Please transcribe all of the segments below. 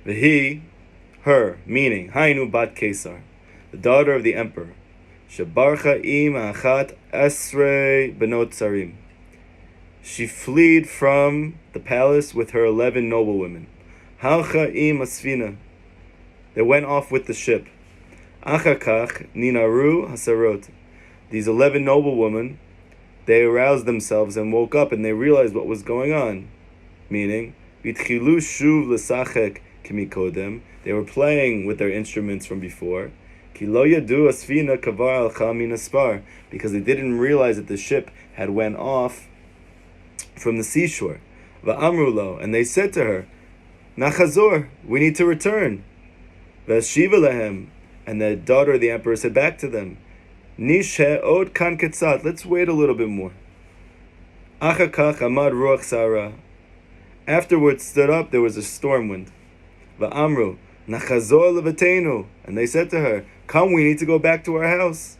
V'hi, her, meaning, Hainu bat Kesar, the daughter of the emperor. Shebarcha im achat esrei benot tzarim. She fled from the palace with her 11 noblewomen. Halcha im asfina. They went off with the ship. Achakach ninaru hasarot. These 11 noblewomen, they aroused themselves and woke up and they realized what was going on. Meaning, vitchilu shuv l'sachek kemikodem. They were playing with their instruments from before. Ki lo yadu asfina kavar alcha min aspar. Because they didn't realize that the ship had went off from the seashore. Va'amru lo, and they said to her, Nachazor, we need to return. V'ashiva lehem, and the daughter of the emperor said back to them, Nish od kan ketzat, let's wait a little bit more. Achakach amad ruach sara. Afterwards stood up, there was a storm wind. Va'amru, Nachazor levatenu, and they said to her, come, we need to go back to our house.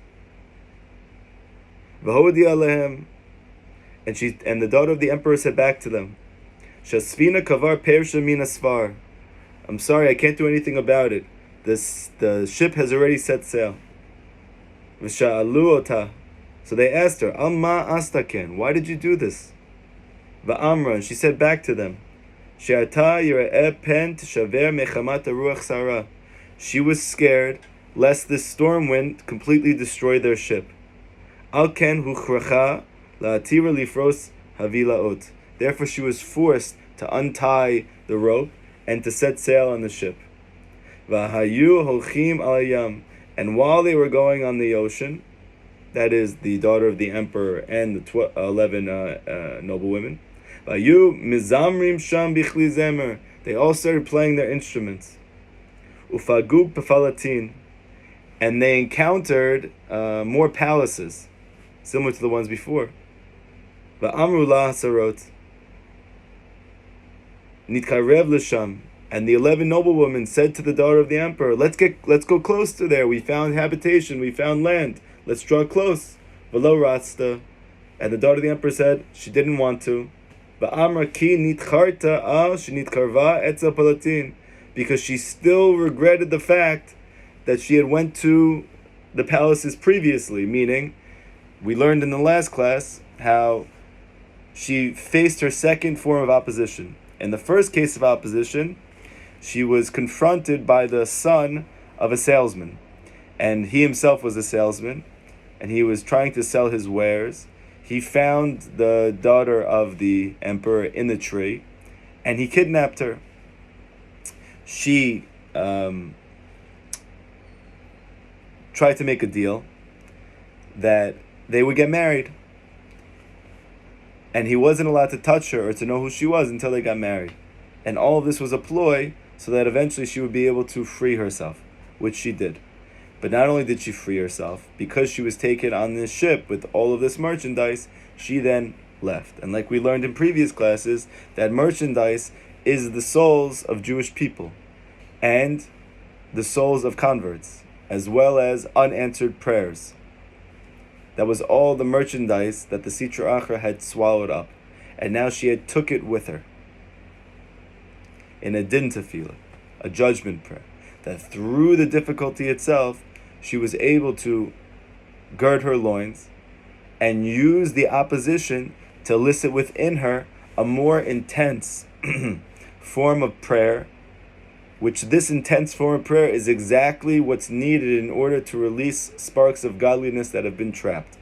V'hodi alehem, and the daughter of the emperor said back to them, Shasfina kavar persha min asfar. I'm sorry, I can't do anything about it. The ship has already set sail. V'sha'alu ota. So they asked her, Alma astaken, why did you do this? Va'amra, and she said back to them, She'ata yira'eh pen tishaver mechamat ruach sara. She was scared lest this storm wind completely destroy their ship. Al ken huchracha la'atira lifros havilaot. Therefore she was forced to untie the rope and to set sail on the ship. V'hayu holchim al hayam. And while they were going on the ocean, that is the daughter of the emperor and the 11 noblewomen, v'hayu mizamrim sham bichli zemer. They all started playing their instruments. Ufagu pefalatin. And they encountered more palaces, similar to the ones before. Va'amru la hasarot. Nitkarev l'sham, and the 11 noblewomen said to the daughter of the emperor, let's go close to there. We found habitation, we found land. Let's draw close. V'lo ratzta, and the daughter of the emperor said she didn't want to. Va'amra ki nitcharta al shenitkarva etzel palatin, because she still regretted the fact that she had went to the palaces previously. Meaning, we learned in the last class how she faced her second form of opposition. In the first case of opposition, she was confronted by the son of a salesman. And he himself was a salesman, and he was trying to sell his wares. He found the daughter of the emperor in the tree, and he kidnapped her. She tried to make a deal that they would get married. And he wasn't allowed to touch her or to know who she was until they got married. And all of this was a ploy so that eventually she would be able to free herself, which she did. But not only did she free herself, because she was taken on this ship with all of this merchandise, she then left. And like we learned in previous classes, that merchandise is the souls of Jewish people and the souls of converts, as well as unanswered prayers. That was all the merchandise that the Sitra Achra had swallowed up. And now she had took it with her in a din tefillah, a judgment prayer. That through the difficulty itself, she was able to gird her loins and use the opposition to elicit within her a more intense form of prayer, which this intense form of prayer is exactly what's needed in order to release sparks of godliness that have been trapped.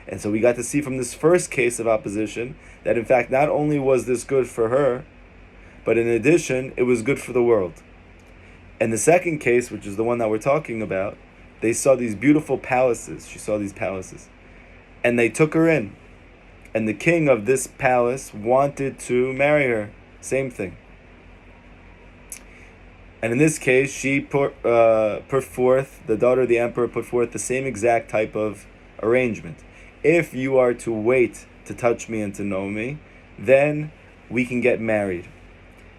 And so we got to see from this first case of opposition that in fact not only was this good for her, but in addition, it was good for the world. And the second case, which is the one that we're talking about, they saw these beautiful palaces. She saw these palaces. And they took her in. And the king of this palace wanted to marry her. Same thing. And in this case, she put forth, the daughter of the emperor put forth the same exact type of arrangement. If you are to wait to touch me and to know me, then we can get married.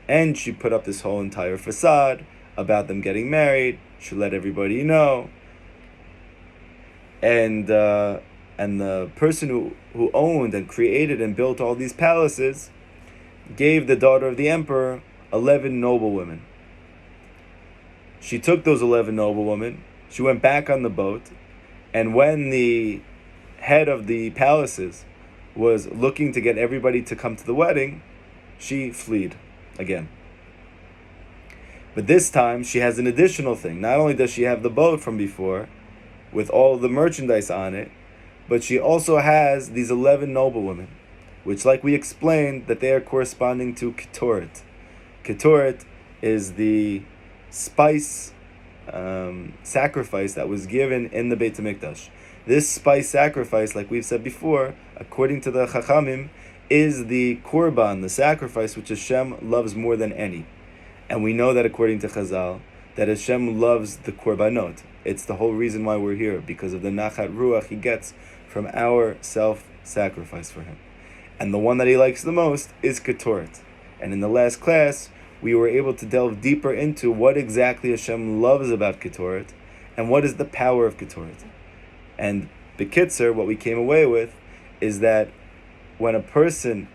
And she put up this whole entire facade about them getting married. She let everybody know. And the person who owned and created and built all these palaces gave the daughter of the emperor 11 noblewomen. She took those 11 noblewomen, she went back on the boat, and when the head of the palaces was looking to get everybody to come to the wedding, she fled again. But this time, she has an additional thing. Not only does she have the boat from before, with all the merchandise on it, but she also has these 11 noblewomen, which, like we explained, that they are corresponding to Ketoret. Ketoret is the spice sacrifice that was given in the Beit HaMikdash. This spice sacrifice, like we've said before, according to the Chachamim, is the korban, the sacrifice which Hashem loves more than any. And we know that according to Chazal, that Hashem loves the korbanot. It's the whole reason why we're here, because of the nachat ruach he gets from our self-sacrifice for him. And the one that he likes the most is Ketoret. And in the last class, we were able to delve deeper into what exactly Hashem loves about Ketoret, and what is the power of Ketoret. And B'kitzer, what we came away with, is that when a person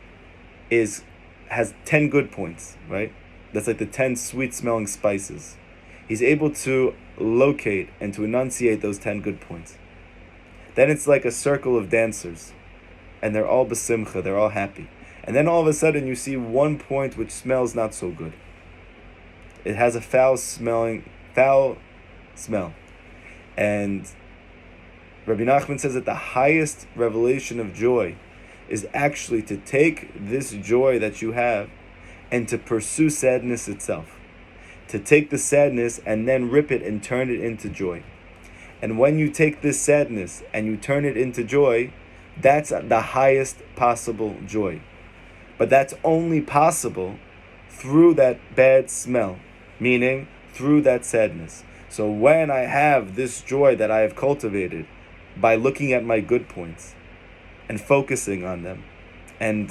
has 10 good points, right? That's like the 10 sweet-smelling spices. He's able to locate and to enunciate those 10 good points. Then it's like a circle of dancers, and they're all besimcha, they're all happy. And then all of a sudden you see one point which smells not so good. It has a foul smell. And Rebbe Nachman says that the highest revelation of joy is actually to take this joy that you have and to pursue sadness itself. To take the sadness and then rip it and turn it into joy. And when you take this sadness and you turn it into joy, that's the highest possible joy. But that's only possible through that bad smell, meaning through that sadness. So when I have this joy that I have cultivated by looking at my good points and focusing on them and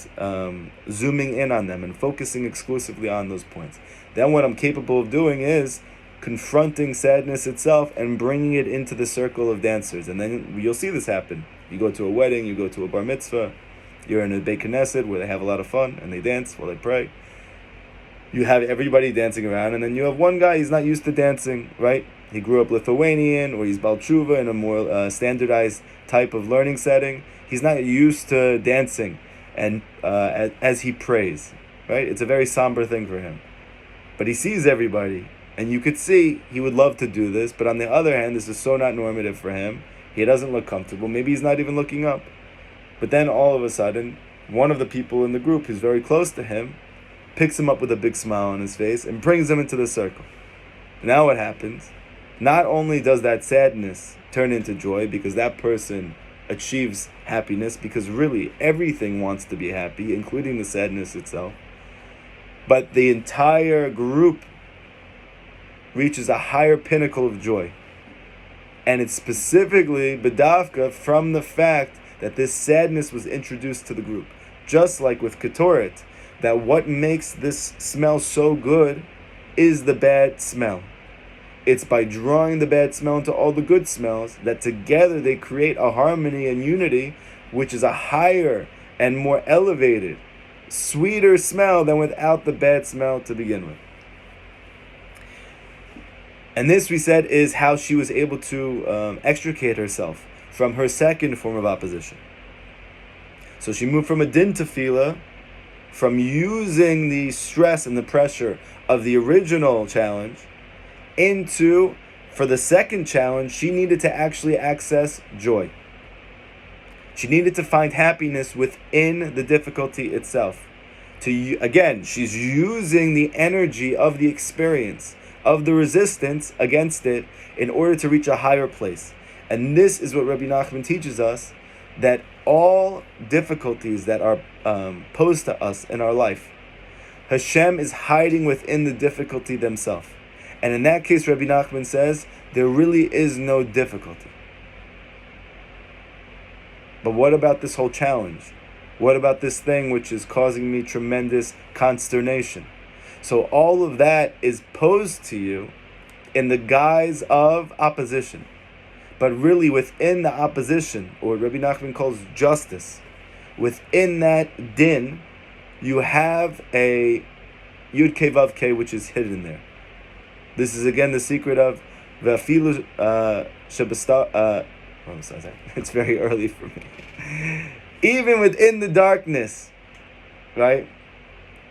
zooming in on them and focusing exclusively on those points, then what I'm capable of doing is confronting sadness itself and bringing it into the circle of dancers. And then you'll see this happen. You go to a wedding, you go to a bar mitzvah, you're in a Beit Knesset where they have a lot of fun and they dance while they pray. You have everybody dancing around, and then you have one guy, he's not used to dancing, right? He grew up Lithuanian, or he's Bal Tshuva in a more standardized type of learning setting. He's not used to dancing and as he prays, right? It's a very somber thing for him. But he sees everybody, and you could see he would love to do this, but on the other hand, this is so not normative for him. He doesn't look comfortable. Maybe he's not even looking up. But then all of a sudden, one of the people in the group who's very close to him picks him up with a big smile on his face and brings him into the circle. Now what happens? Not only does that sadness turn into joy because that person achieves happiness, because really everything wants to be happy, including the sadness itself, but the entire group reaches a higher pinnacle of joy. And it's specifically bedavka from the fact that this sadness was introduced to the group. Just like with Ketoret, that what makes this smell so good is the bad smell. It's by drawing the bad smell into all the good smells that together they create a harmony and unity, which is a higher and more elevated, sweeter smell than without the bad smell to begin with. And this, we said, is how she was able to extricate herself from her second form of opposition. So she moved from a din tefillah, from using the stress and the pressure of the original challenge, into, for the second challenge, she needed to actually access joy. She needed to find happiness within the difficulty itself. Again, she's using the energy of the experience, of the resistance against it, in order to reach a higher place. And this is what Rebbe Nachman teaches us, that all difficulties that are posed to us in our life, Hashem is hiding within the difficulty themselves. And in that case, Rebbe Nachman says, there really is no difficulty. But what about this whole challenge? What about this thing which is causing me tremendous consternation? So all of that is posed to you in the guise of opposition. But really within the opposition, or what Rebbe Nachman calls justice, within that din, you have a Yud Kei Vav Kei, which is hidden there. This is again the secret of V'afilu Shebasta. It's very early for me. Even within the darkness, right?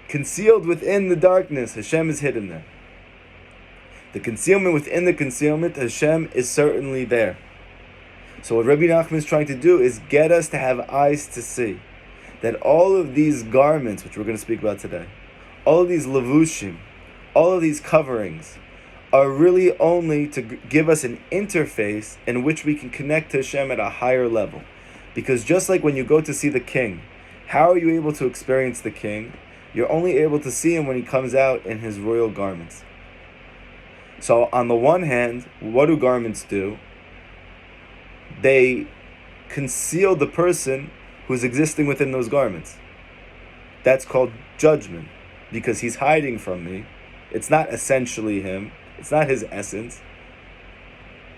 Concealed within the darkness, Hashem is hidden there. The concealment within the concealment, Hashem is certainly there. So what Rebbe Nachman is trying to do is get us to have eyes to see that all of these garments, which we're going to speak about today, all of these levushim, all of these coverings, are really only to give us an interface in which we can connect to Hashem at a higher level. Because just like when you go to see the king, how are you able to experience the king? You're only able to see him when he comes out in his royal garments. So on the one hand, what do garments do? They conceal the person who's existing within those garments. That's called judgment, because he's hiding from me. It's not essentially him. It's not his essence.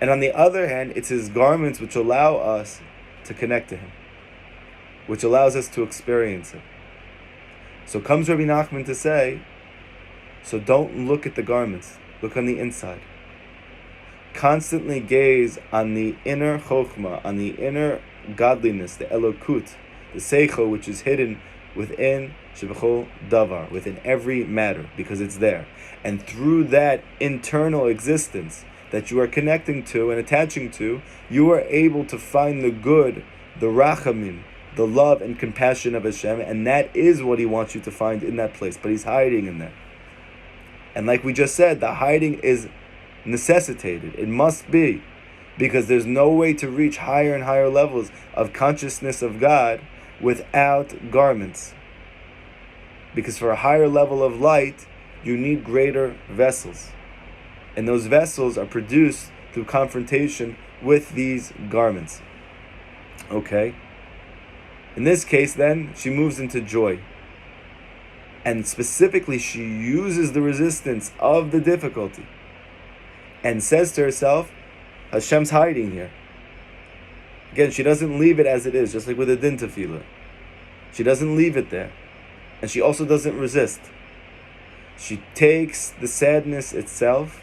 And on the other hand, it's his garments which allow us to connect to him, which allows us to experience it. So comes Rebbe Nachman to say, so don't look at the garments, look on the inside. Constantly gaze on the inner chokhmah, on the inner godliness, the elokut, the seichel, which is hidden within shebechol davar, within every matter, because it's there. And through that internal existence that you are connecting to and attaching to, you are able to find the good, the rachamim, the love and compassion of Hashem, and that is what He wants you to find in that place. But He's hiding in there. And like we just said, the hiding is necessitated. It must be, because there's no way to reach higher and higher levels of consciousness of God without garments. Because for a higher level of light, you need greater vessels. And those vessels are produced through confrontation with these garments. Okay? In this case, then, she moves into joy. And specifically, she uses the resistance of the difficulty and says to herself, Hashem's hiding here. Again, she doesn't leave it as it is, just like with the din tefillah. She doesn't leave it there. And she also doesn't resist. She takes the sadness itself,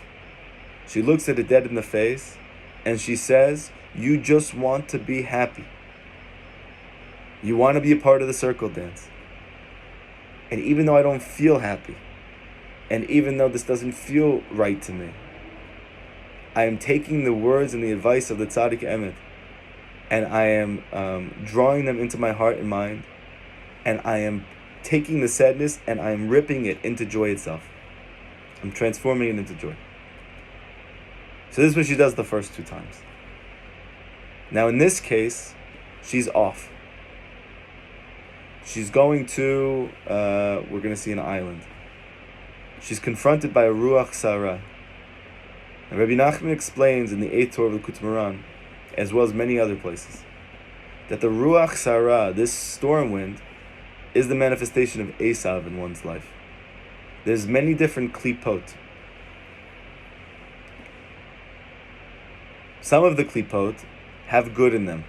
she looks at it dead in the face, and she says, you just want to be happy. You want to be a part of the circle dance. And even though I don't feel happy, and even though this doesn't feel right to me, I am taking the words and the advice of the tzaddik emet, and I am drawing them into my heart and mind, and I am taking the sadness and I am ripping it into joy itself. I'm transforming it into joy. So this is what she does the first 2 times. Now in this case, she's off. She's going to, we're going to see an island. She's confronted by a ruach sarah. And Rebbe Nachman explains in the 8th Torah of the Kutmaran, as well as many other places, that the ruach sarah, this storm wind, is the manifestation of Esav in one's life. There's many different klipot. Some of the klipot have good in them.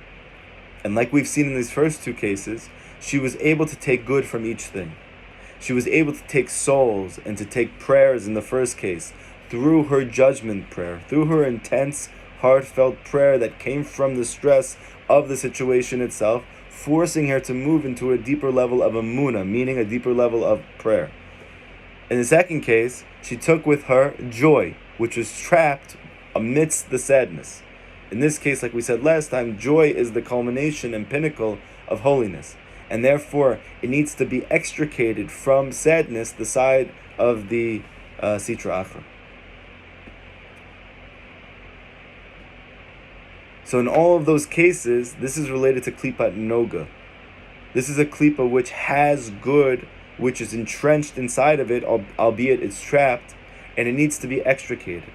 And like we've seen in these first 2 cases, she was able to take good from each thing. She was able to take souls and to take prayers in the first case through her judgment prayer, through her intense, heartfelt prayer that came from the stress of the situation itself, forcing her to move into a deeper level of emunah, meaning a deeper level of prayer. In the second case, she took with her joy, which was trapped amidst the sadness. In this case, like we said last time, joy is the culmination and pinnacle of holiness. And therefore, it needs to be extricated from sadness, the side of the Sitra Achra. So in all of those cases, this is related to Klipat Noga. This is a Klipa which has good, which is entrenched inside of it, albeit it's trapped, and it needs to be extricated.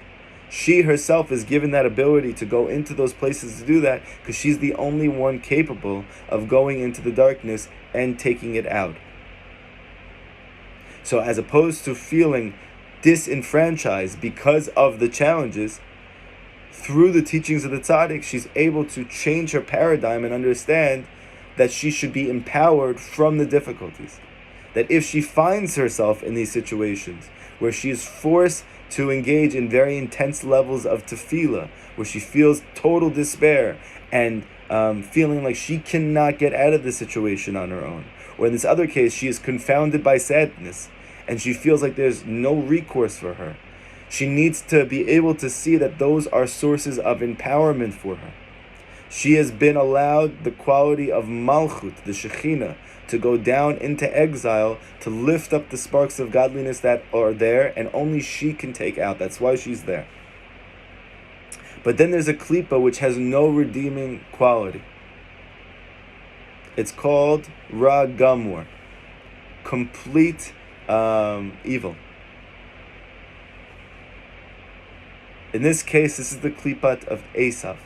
She herself is given that ability to go into those places to do that, because she's the only one capable of going into the darkness and taking it out. So as opposed to feeling disenfranchised because of the challenges, through the teachings of the tzaddik, she's able to change her paradigm and understand that she should be empowered from the difficulties. that if she finds herself in these situations where she is forced to engage in very intense levels of tefillah, where she feels total despair and feeling like she cannot get out of the situation on her own, or in this other case, she is confounded by sadness and she feels like there's no recourse for her, she needs to be able to see that those are sources of empowerment for her. She has been allowed the quality of Malchut, the Shekhinah, to go down into exile to lift up the sparks of godliness that are there, and only she can take out. That's why she's there. But then there's a klipa which has no redeeming quality. It's called Ra Gamur, complete evil. In this case, this is the klipat of Esav.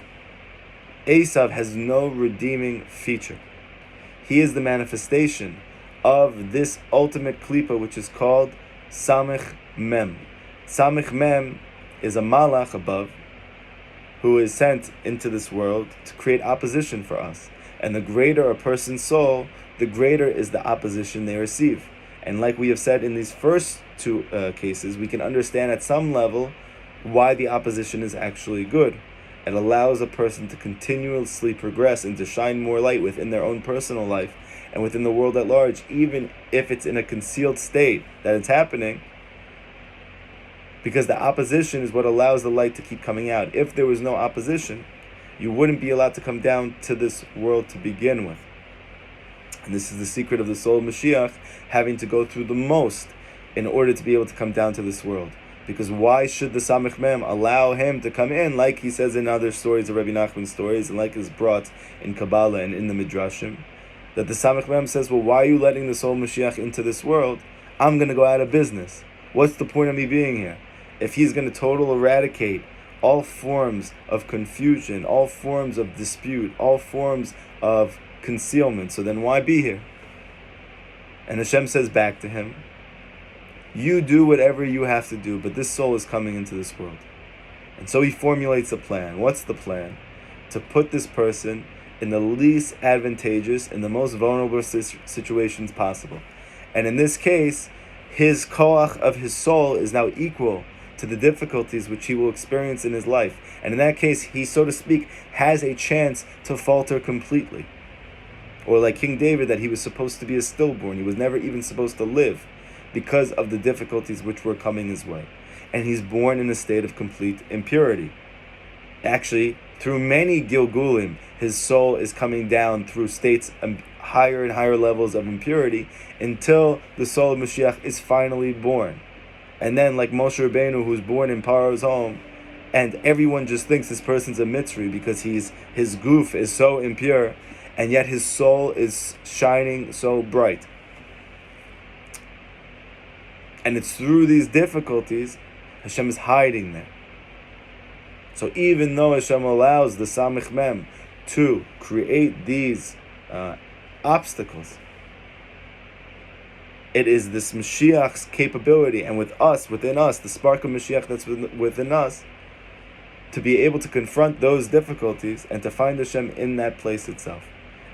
Esav has no redeeming feature. He is the manifestation of this ultimate klipa, which is called Samech Mem. Samech Mem is a malach above who is sent into this world to create opposition for us. And the greater a person's soul, the greater is the opposition they receive. And like we have said in these first two cases, we can understand at some level why the opposition is actually good. It allows a person to continuously progress and to shine more light within their own personal life and within the world at large, even if it's in a concealed state that it's happening, because the opposition is what allows the light to keep coming out. If there was no opposition, you wouldn't be allowed to come down to this world to begin with. And this is the secret of the soul of Mashiach, having to go through the most in order to be able to come down to this world. Because why should the Samech Mem allow him to come in, like he says in other stories of Rebbe Nachman's stories, and like is brought in Kabbalah and in the Midrashim, that the Samech Mem says, well, why are you letting the soul Mashiach into this world? I'm going to go out of business. What's the point of me being here? If he's going to totally eradicate all forms of confusion, all forms of dispute, all forms of concealment, so then why be here? And HaShem says back to him, you do whatever you have to do, but this soul is coming into this world. And so he formulates a plan. What's the plan? To put this person in the least advantageous and the most vulnerable situations possible. And in this case, his koach of his soul is now equal to the difficulties which he will experience in his life. And in that case, he, so to speak, has a chance to falter completely. Or like King David, that he was supposed to be a stillborn. He was never even supposed to live, because of the difficulties which were coming his way. And he's born in a state of complete impurity. Actually, through many Gilgulim, his soul is coming down through states higher and higher levels of impurity until the soul of Mashiach is finally born. And then, like Moshe Rabbeinu, who's born in Paro's home, and everyone just thinks this person's a Mitzri because his goof is so impure, and yet his soul is shining so bright. And it's through these difficulties, Hashem is hiding there. So even though Hashem allows the Samech Mem to create these obstacles, it is this Mashiach's capability, and within us, the spark of Mashiach that's within us, to be able to confront those difficulties and to find Hashem in that place itself.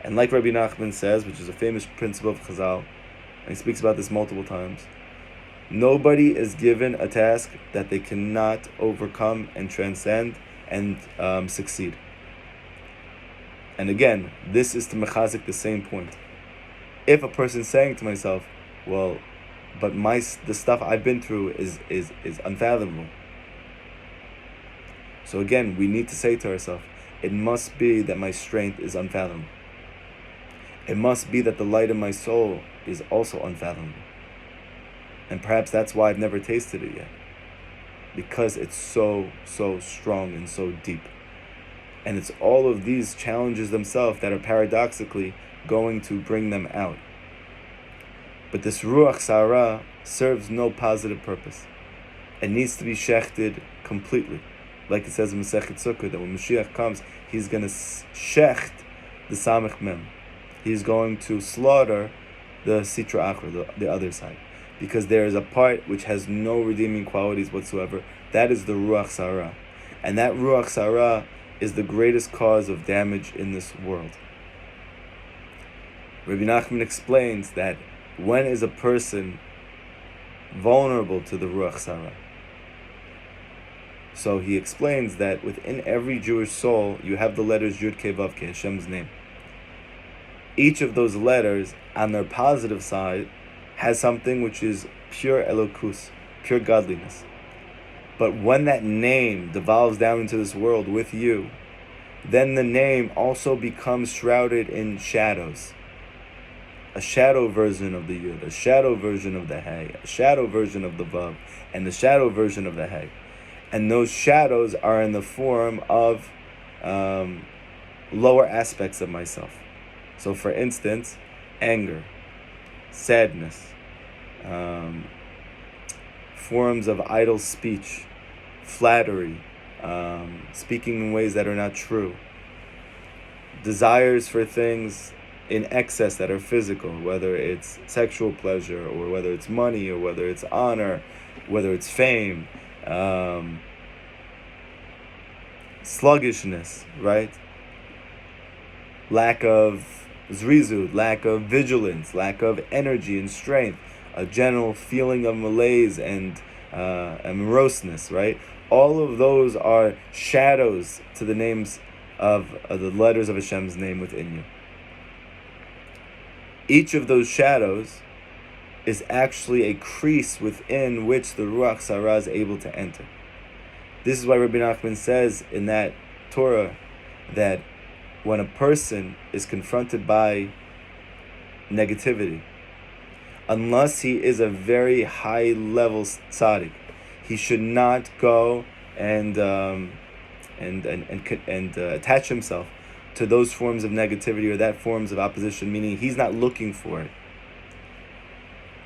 And like Rebbe Nachman says, which is a famous principle of Chazal, and he speaks about this multiple times, nobody is given a task that they cannot overcome and transcend and succeed. And again, this is to mechazik the same point. If a person's saying to myself, well, but the stuff I've been through is unfathomable. So again, we need to say to ourselves, it must be that my strength is unfathomable. It must be that the light in my soul is also unfathomable. And perhaps that's why I've never tasted it yet. Because it's so strong and so deep. And it's all of these challenges themselves that are paradoxically going to bring them out. But this Ruach Sarah serves no positive purpose. It needs to be shechted completely. Like it says in Masechet Sukkah, that when Mashiach comes, he's going to shecht the Samech Mem. He's going to slaughter the Sitra Achra, the other side. Because there is a part which has no redeeming qualities whatsoever. That is the Ruach Sarah. And that Ruach Sarah is the greatest cause of damage in this world. Rebbe Nachman explains that when is a person vulnerable to the Ruach Sarah? So he explains that within every Jewish soul, you have the letters Yud Kei Vav Kei, Hashem's name. Each of those letters, on their positive side, has something which is pure Elokus, pure godliness. But when that name devolves down into this world with you, then the name also becomes shrouded in shadows. A shadow version of the Yud, a shadow version of the Hey, a shadow version of the Vav, and the shadow version of the Hey. And those shadows are in the form of lower aspects of myself. So for instance, anger, sadness, forms of idle speech, flattery, speaking in ways that are not true, desires for things in excess that are physical, whether it's sexual pleasure, or whether it's money, or whether it's honor, whether it's fame, sluggishness, right? Lack of zrizut, lack of vigilance, lack of energy and strength, a general feeling of malaise and moroseness, right? All of those are shadows to the names of the letters of Hashem's name within you. Each of those shadows is actually a crease within which the Ruach Sarah is able to enter. This is why Rebbe Nachman says in that Torah that when a person is confronted by negativity, unless he is a very high level tzaddik, he should not go and attach himself to those forms of negativity or that forms of opposition, meaning he's not looking for it.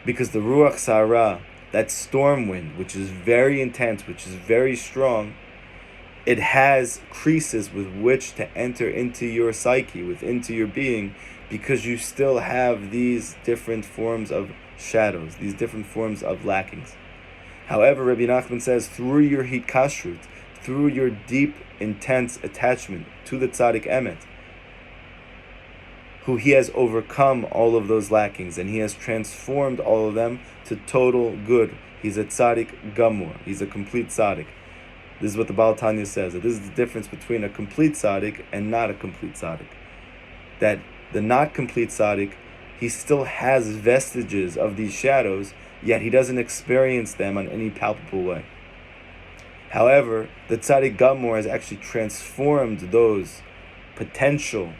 Because the Ruach Sarah, that storm wind, which is very intense, which is very strong, it has creases with which to enter into your psyche, into your being, because you still have these different forms of shadows, these different forms of lackings. However, Rebbe Nachman says, through your hitkashrut, through your deep, intense attachment to the tzaddik emet, who he has overcome all of those lackings, and he has transformed all of them to total good. He's a tzaddik gamur. He's a complete tzaddik. This is what the Baal Tanya says, that this is the difference between a complete tzaddik and not a complete tzaddik. That the not complete tzaddik, he still has vestiges of these shadows, yet he doesn't experience them on any palpable way. However, the tzaddik gamur has actually transformed those potential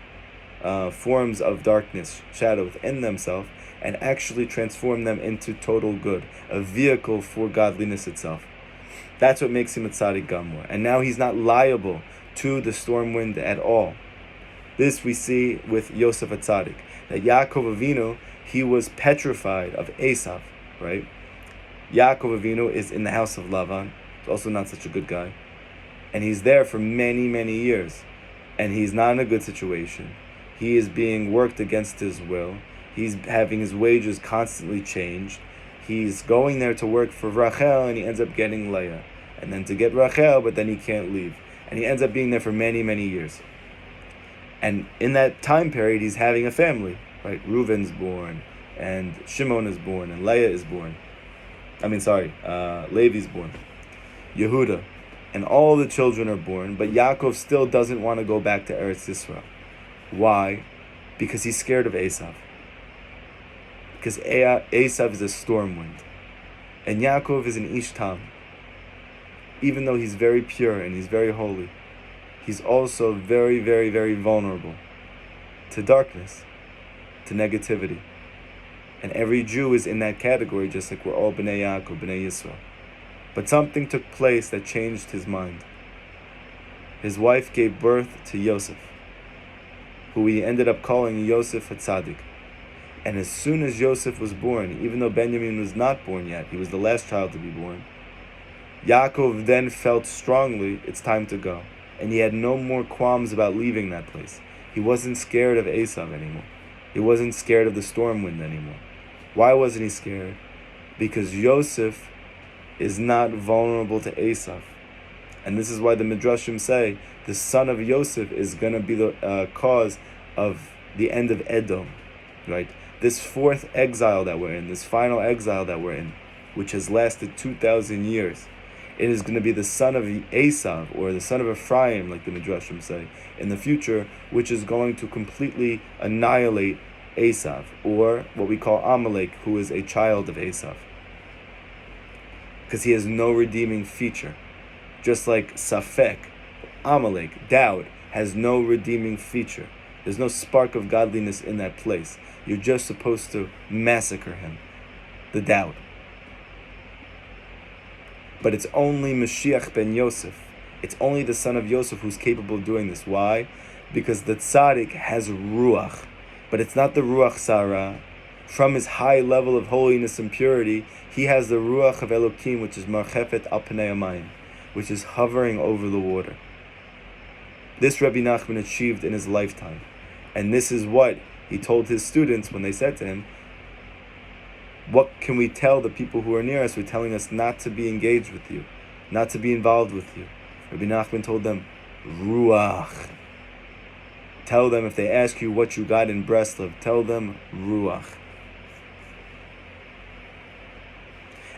forms of darkness, shadow within themselves, and actually transform them into total good, a vehicle for godliness itself. That's what makes him a tzaddik gamur. And now he's not liable to the storm wind at all. This we see with Yosef HaTzadik, that Yaakov Avinu, he was petrified of Esav, right? Yaakov Avinu is in the house of Lavan, also not such a good guy, and he's there for many, many years, and he's not in a good situation. He is being worked against his will. He's having his wages constantly changed. He's going there to work for Rachel, and he ends up getting Leah, and then to get Rachel, but then he can't leave, and he ends up being there for many, many years. And in that time period, he's having a family, right? Reuven's born, and Shimon is born, and Leah is born. Levi's born. Yehuda, and all the children are born, but Yaakov still doesn't want to go back to Eretz Yisrael. Why? Because he's scared of Esav. Because Esav is a storm wind, and Yaakov is an Ish Tam. Even though he's very pure and he's very holy, he's also very, very, very vulnerable to darkness, to negativity. And every Jew is in that category, just like we're all Bnei Yaakov, Bnei Yisrael. But something took place that changed his mind. His wife gave birth to Yosef, who he ended up calling Yosef HaTzadik. And as soon as Yosef was born, even though Benjamin was not born yet, he was the last child to be born, Yaakov then felt strongly it's time to go. And he had no more qualms about leaving that place. He wasn't scared of Esav anymore. He wasn't scared of the storm wind anymore. Why wasn't he scared? Because Yosef is not vulnerable to Esav. And this is why the Midrashim say the son of Yosef is going to be the cause of the end of Edom, right? this fourth exile that we're in, this final exile that we're in, which has lasted 2,000 years, it is going to be the son of Esav, or the son of Ephraim, like the Midrashim say, in the future, which is going to completely annihilate Esav, or what we call Amalek, who is a child of Esav. Because he has no redeeming feature. Just like Safek, Amalek, doubt, has no redeeming feature. There's no spark of godliness in that place. You're just supposed to massacre him, the doubt. But it's only Mashiach ben Yosef. It's only the son of Yosef who's capable of doing this. Why? Because the tzaddik has ruach, but it's not the ruach sarah. From his high level of holiness and purity, he has the ruach of Elokim, which is marchefet al pnei hamayim, which is hovering over the water. This Rebbe Nachman achieved in his lifetime. And this is what he told his students when they said to him, what can we tell the people who are near us who are telling us not to be engaged with you, not to be involved with you? Rebbe Nachman told them, Ruach. Tell them if they ask you what you got in Breslov, tell them Ruach.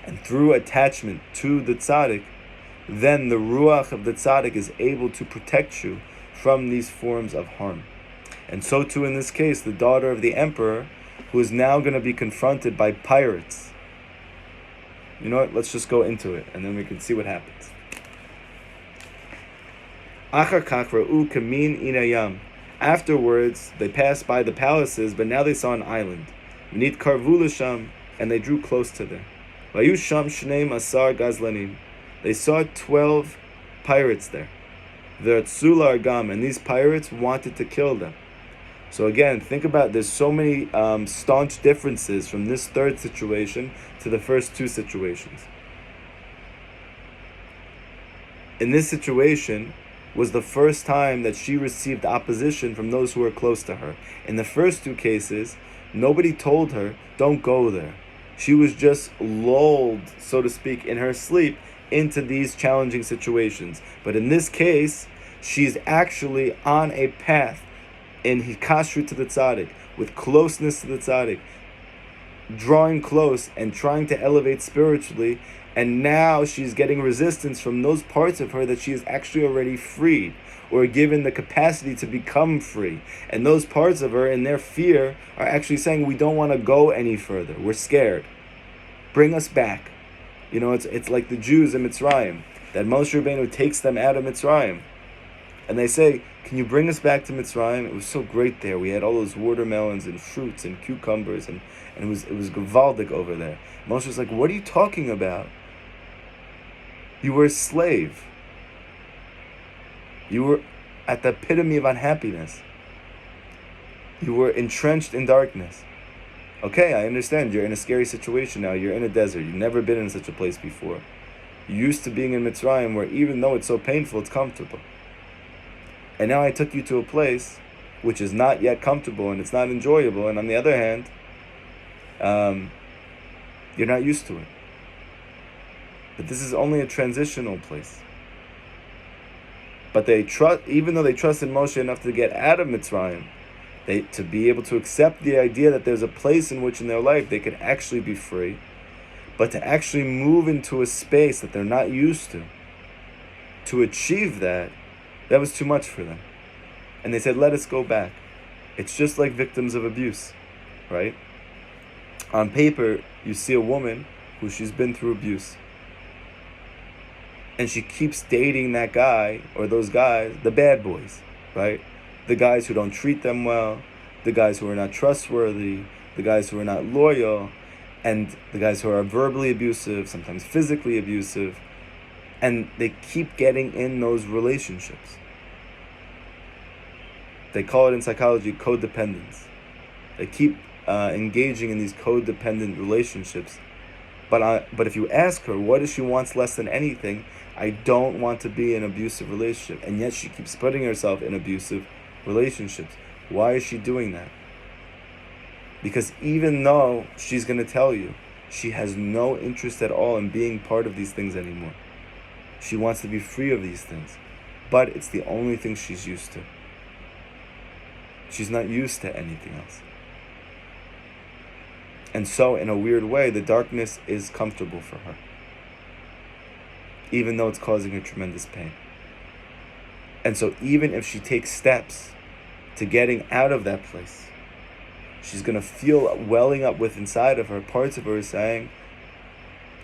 And through attachment to the tzaddik, then the Ruach of the tzaddik is able to protect you from these forms of harm. And so too in this case, the daughter of the emperor, who is now going to be confronted by pirates. You know what? Let's just go into it, and then we can see what happens. Afterwards, they passed by the palaces, but now they saw an island. And they drew close to there. They saw 12 pirates there. And these pirates wanted to kill them. So again, think about, there's so many staunch differences from this third situation to the first two situations. In this situation was the first time that she received opposition from those who were close to her. In the first two cases, nobody told her, don't go there. She was just lulled, so to speak, in her sleep into these challenging situations. But in this case, she's actually on a path in hikashru to the tzaddik, with closeness to the tzaddik, drawing close and trying to elevate spiritually, and now she's getting resistance from those parts of her that she is actually already freed, or given the capacity to become free. And those parts of her, in their fear, are actually saying, we don't want to go any further, we're scared. Bring us back. You know, it's like the Jews in Mitzrayim, that Moshe Rabbeinu takes them out of Mitzrayim. And they say, can you bring us back to Mitzrayim? It was so great there. We had all those watermelons and fruits and cucumbers, and it was gewaldig over there. Moshe was like, what are you talking about? You were a slave. You were at the epitome of unhappiness. You were entrenched in darkness. Okay, I understand. You're in a scary situation now. You're in a desert. You've never been in such a place before. You're used to being in Mitzrayim, where even though it's so painful, it's comfortable. And now I took you to a place which is not yet comfortable and it's not enjoyable. And on the other hand, you're not used to it. But this is only a transitional place. But they trust, even though they trusted Moshe enough to get out of Mitzrayim, to be able to accept the idea that there's a place in which in their life they could actually be free, but to actually move into a space that they're not used to achieve that was too much for them. And they said, let us go back. It's just like victims of abuse, right? On paper, you see a woman who she's been through abuse, and she keeps dating that guy or those guys, the bad boys, right? The guys who don't treat them well, the guys who are not trustworthy, the guys who are not loyal, and the guys who are verbally abusive, sometimes physically abusive, and they keep getting in those relationships. They call it in psychology codependence. They keep engaging in these codependent relationships. But if you ask her, what does she want less than anything? I don't want to be in an abusive relationship. And yet she keeps putting herself in abusive relationships. Why is she doing that? Because even though she's going to tell you, she has no interest at all in being part of these things anymore. She wants to be free of these things. But it's the only thing she's used to. She's not used to anything else. And so, in a weird way, the darkness is comfortable for her, even though it's causing her tremendous pain. And so, even if she takes steps to getting out of that place, she's going to feel welling up with inside of her, parts of her is saying,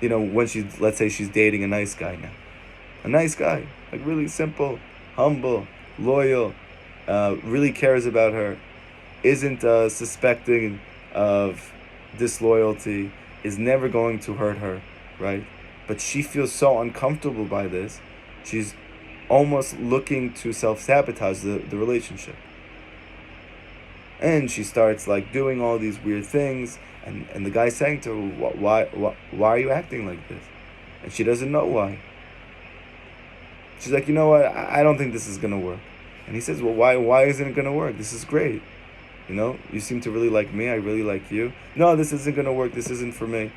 when let's say she's dating a nice guy now. A nice guy, like really simple, humble, loyal, really cares about her, isn't suspecting of disloyalty, is never going to hurt her, right? But she feels so uncomfortable by this, she's almost looking to self-sabotage the relationship. And she starts doing all these weird things, and the guy's saying to her, why are you acting like this? And she doesn't know why. She's like, you know what, I don't think this is going to work. And he says, well, why isn't it going to work? This is great. You seem to really like me. I really like you. No, this isn't going to work. This isn't for me.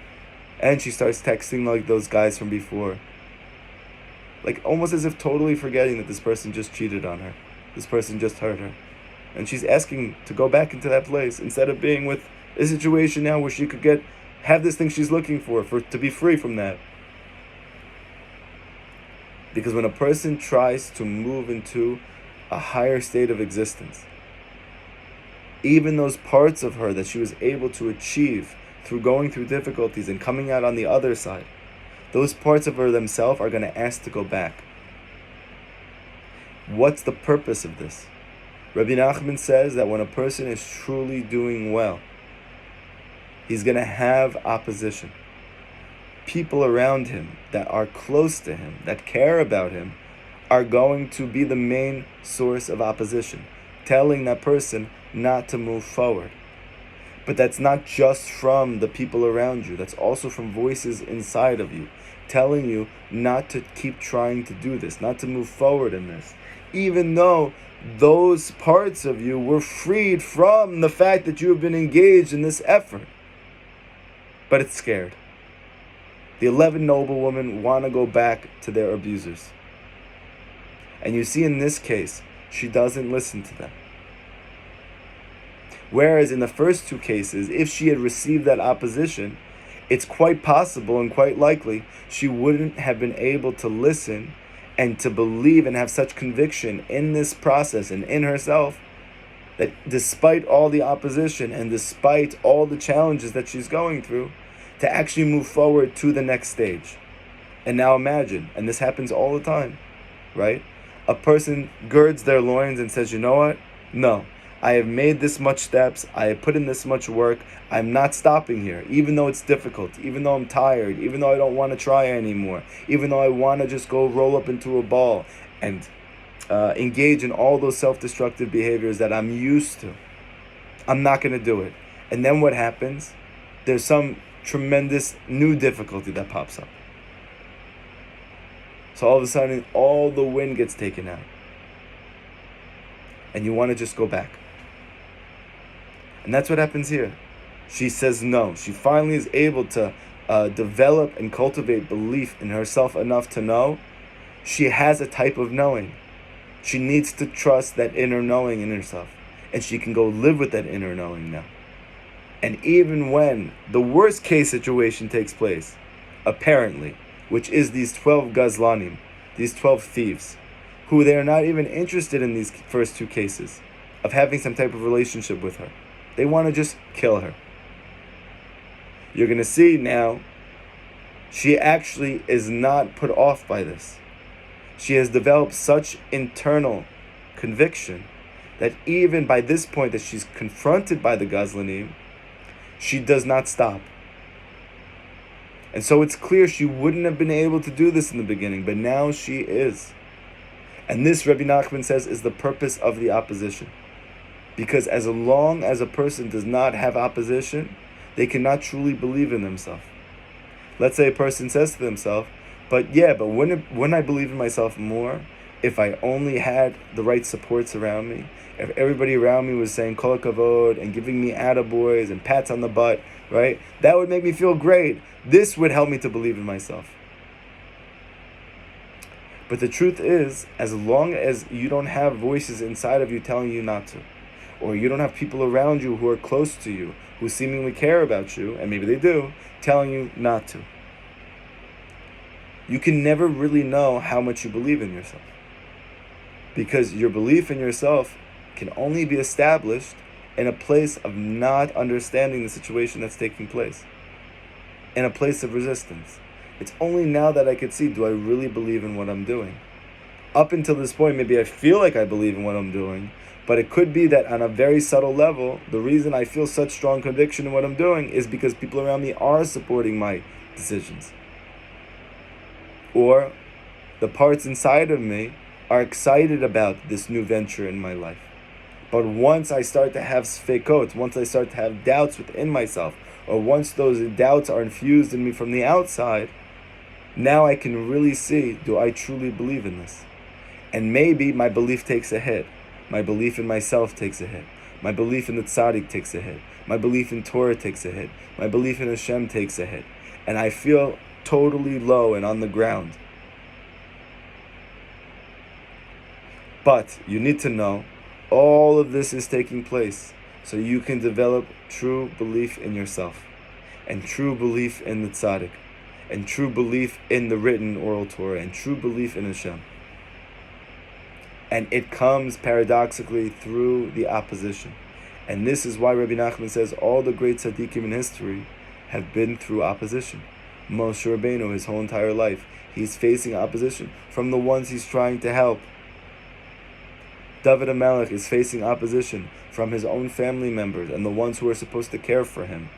And she starts texting those guys from before. Almost as if totally forgetting that this person just cheated on her. This person just hurt her. And she's asking to go back into that place instead of being with a situation now where she could have this thing she's looking for to be free from that. Because when a person tries to move into a higher state of existence, even those parts of her that she was able to achieve through going through difficulties and coming out on the other side, those parts of her themselves are going to ask to go back. What's the purpose of this? Rebbe Nachman says that when a person is truly doing well, he's going to have opposition. People around him that are close to him, that care about him, are going to be the main source of opposition, telling that person not to move forward. But that's not just from the people around you, that's also from voices inside of you, telling you not to keep trying to do this, not to move forward in this, even though those parts of you were freed from the fact that you have been engaged in this effort. But it's scared. The 11 noblewomen want to go back to their abusers. And you see in this case, she doesn't listen to them. Whereas in the first two cases, if she had received that opposition, it's quite possible and quite likely she wouldn't have been able to listen and to believe and have such conviction in this process and in herself that despite all the opposition and despite all the challenges that she's going through, to actually move forward to the next stage. And now imagine, and this happens all the time, right? A person girds their loins and says, you know what? No, I have made this much steps, I have put in this much work, I'm not stopping here, even though it's difficult, even though I'm tired, even though I don't want to try anymore, even though I want to just go roll up into a ball and engage in all those self-destructive behaviors that I'm used to. I'm not going to do it. And then what happens? There's some tremendous new difficulty that pops up. So all of a sudden, all the wind gets taken out. And you want to just go back. And that's what happens here. She says no. She finally is able to develop and cultivate belief in herself enough to know she has a type of knowing. She needs to trust that inner knowing in herself. And she can go live with that inner knowing now. And even when the worst case situation takes place, apparently, which is these 12 gazlanim, these 12 thieves, who they are not even interested in these first two cases of having some type of relationship with her. They want to just kill her. You're going to see now, she actually is not put off by this. She has developed such internal conviction that even by this point that she's confronted by the gazlanim, she does not stop. And so it's clear she wouldn't have been able to do this in the beginning, but now she is. And this, Rebbe Nachman says, is the purpose of the opposition. Because as long as a person does not have opposition, they cannot truly believe in themselves. Let's say a person says to themselves, but wouldn't I believe in myself more if I only had the right supports around me? If everybody around me was saying kol kavod and giving me attaboys and pats on the butt, right? That would make me feel great. This would help me to believe in myself. But the truth is, as long as you don't have voices inside of you telling you not to, or you don't have people around you who are close to you, who seemingly care about you, and maybe they do, telling you not to. You can never really know how much you believe in yourself. Because your belief in yourself can only be established in a place of not understanding the situation that's taking place. In a place of resistance. It's only now that I could see, do I really believe in what I'm doing? Up until this point, maybe I feel like I believe in what I'm doing, but it could be that on a very subtle level, the reason I feel such strong conviction in what I'm doing is because people around me are supporting my decisions. Or the parts inside of me are excited about this new venture in my life. But once I start to have sfekot, once I start to have doubts within myself, or once those doubts are infused in me from the outside, now I can really see, do I truly believe in this? And maybe my belief takes a hit. My belief in myself takes a hit. My belief in the tzaddik takes a hit. My belief in Torah takes a hit. My belief in HaShem takes a hit. And I feel totally low and on the ground. But you need to know, all of this is taking place so you can develop true belief in yourself, and true belief in the tzaddik, and true belief in the written oral Torah, and true belief in HaShem. And it comes paradoxically through the opposition. And this is why Rebbe Nachman says all the great tzaddikim in history have been through opposition. Moshe Rabbeinu, his whole entire life, he's facing opposition from the ones he's trying to help. David HaMelech is facing opposition from his own family members and the ones who are supposed to care for him.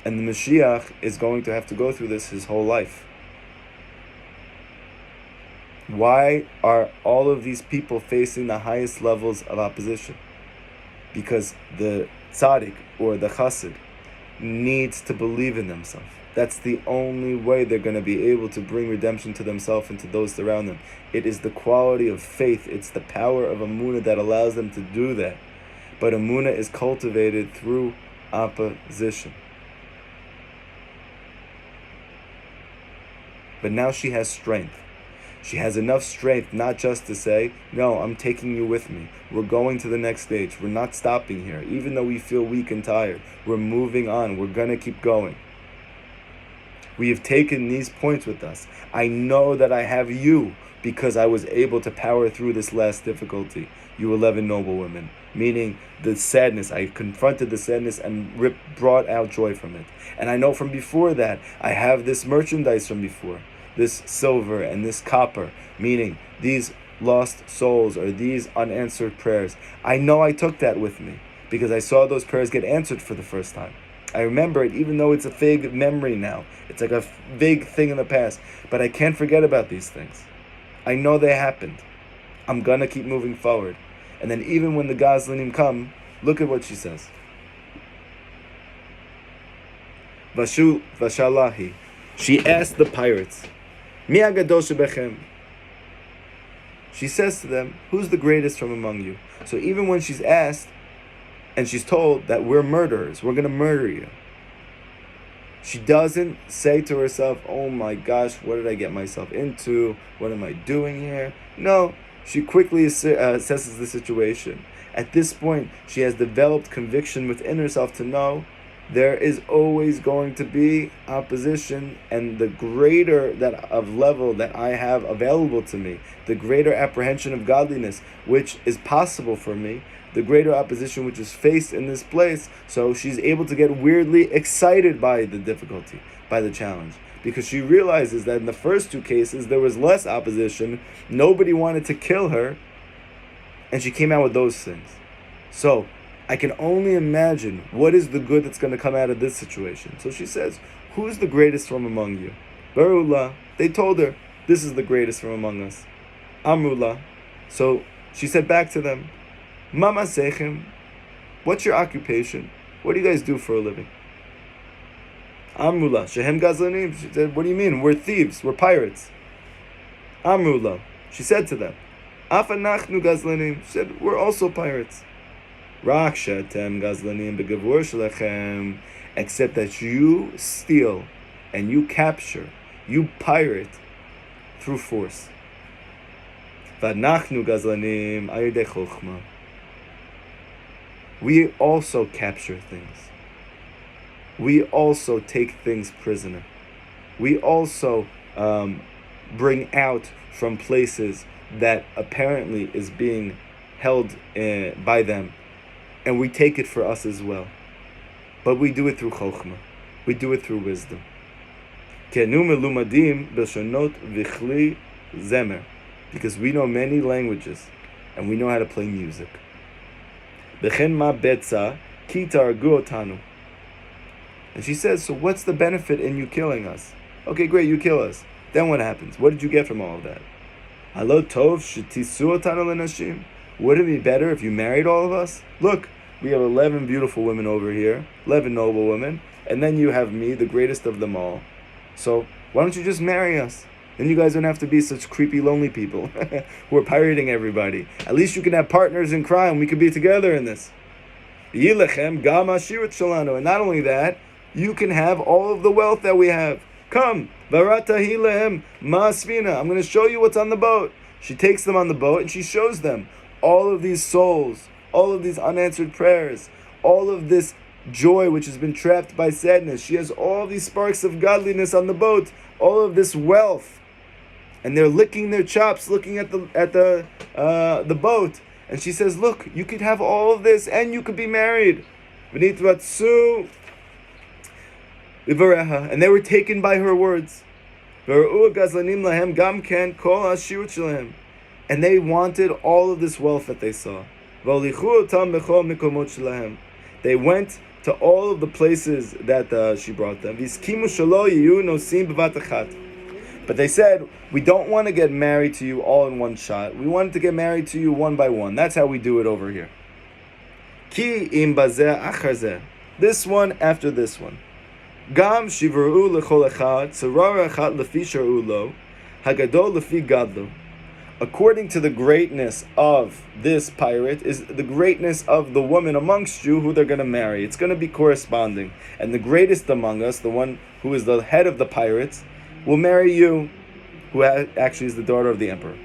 And the Mashiach is going to have to go through this his whole life. Why are all of these people facing the highest levels of opposition? Because the tzaddik or the chassid needs to believe in themselves. That's the only way they're going to be able to bring redemption to themselves and to those around them. It is the quality of faith. It's the power of emunah that allows them to do that. But emunah is cultivated through opposition. But now she has strength. She has enough strength not just to say, no, I'm taking you with me. We're going to the next stage. We're not stopping here. Even though we feel weak and tired, we're moving on. We're going to keep going. We have taken these points with us. I know that I have you because I was able to power through this last difficulty. You 11 noble women. Meaning the sadness. I confronted the sadness and brought out joy from it. And I know from before that, I have this merchandise from before. This silver and this copper. Meaning these lost souls or these unanswered prayers. I know I took that with me because I saw those prayers get answered for the first time. I remember it even though it's a vague memory now. It's like a vague thing in the past. But I can't forget about these things. I know they happened. I'm going to keep moving forward. And then even when the Gazlanim come, look at what she says. Vashalahi. She asked the pirates, Mi agadosh bechem. She says to them, who's the greatest from among you? So even when she's asked, and she's told that we're murderers, we're going to murder you, she doesn't say to herself, oh my gosh, what did I get myself into? What am I doing here? No, she quickly assesses the situation. At this point, she has developed conviction within herself to know there is always going to be opposition, and the greater that of level that I have available to me, the greater apprehension of godliness which is possible for me, the greater opposition which is faced in this place. So she's able to get weirdly excited by the difficulty, by the challenge, because she realizes that in the first two cases there was less opposition, nobody wanted to kill her, and she came out with those things. So I can only imagine what is the good that's going to come out of this situation. So she says, who's the greatest from among you? Barullah. They told her, this is the greatest from among us. Amrullah. So she said back to them, Mama Sechem, what's your occupation? What do you guys do for a living? Amrullah. Shehem Gazlanim. She said, what do you mean? We're thieves. We're pirates. Amrullah. She said to them, Afanachnu Gazlanim. She said, we're also pirates. Except that you steal and you capture, you pirate through force. V'anachnu gazlanim ayidei chokhmah. We also capture things. We also take things prisoner. We also bring out from places that apparently is being held by them, and we take it for us as well. But we do it through chokhmah. We do it through wisdom. Ke'enu melumadim b'shonot v'chli zemer, because we know many languages, and we know how to play music. B'chen ma betza ki targu otanu. And she says, so what's the benefit in you killing us? Okay, great, you kill us. Then what happens? What did you get from all of that? Halo tov shetisu otanu lenashim. Wouldn't it be better if you married all of us? Look, we have 11 beautiful women over here, 11 noble women, and then you have me, the greatest of them all. So why don't you just marry us? Then you guys don't have to be such creepy, lonely people who are pirating everybody. At least you can have partners in crime. We could be together in this. And not only that, you can have all of the wealth that we have. Come, I'm going to show you what's on the boat. She takes them on the boat and she shows them all of these souls, all of these unanswered prayers, all of this joy which has been trapped by sadness. She has all these sparks of godliness on the boat, all of this wealth. And they're licking their chops, looking at the boat. And she says, look, you could have all of this and you could be married. And they were taken by her words. And they wanted all of this wealth that they saw. They went to all of the places that she brought them. But they said, we don't want to get married to you all in one shot. We wanted to get married to you one by one. That's how we do it over here. This one after this one. Gam shivru lechol echad, tzarara echat lefi sharu lo, hagadol lefi gadlo. According to the greatness of this pirate is the greatness of the woman amongst you who they're going to marry. It's going to be corresponding. And the greatest among us, the one who is the head of the pirates, will marry you, who actually is the daughter of the emperor.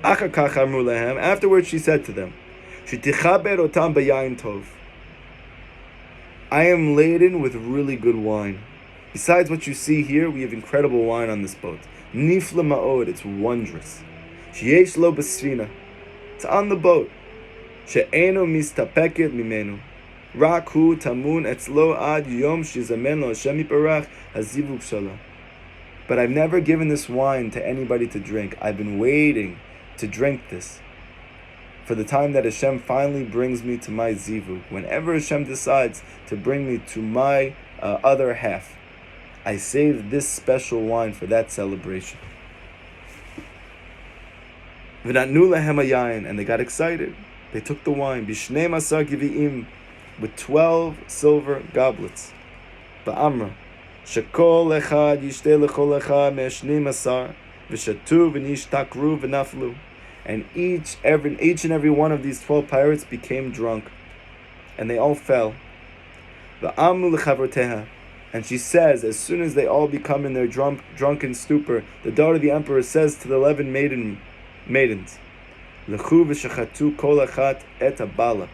Afterwards she said to them, I am laden with really good wine. Besides what you see here, we have incredible wine on this boat. Nifla ma'od, it's wondrous. Sheyesh lo b'sfina, it's on the boat. She'eno mistapeket mimenu. Rak hu tamun etzlo ad yom shizamen lo Hashem yiparach hazivuk shala. But I've never given this wine to anybody to drink. I've been waiting to drink this for the time that Hashem finally brings me to my zivuk. Whenever Hashem decides to bring me to my other half, I saved this special wine for that celebration. And they got excited. They took the wine, bishnei masar givi'im, with 12 silver goblets. Ba'amra, shekol echad yishteh lechol echad me'eshni masar, v'shatu v'nishtakru v'naflu. And each and every one of these 12 pirates became drunk, and they all fell. Va'amru lechavroteha. And she says, as soon as they all become in their drunken stupor, the daughter of the emperor says to the 11 maidens, Lechu v'shechatu kol achat et abala.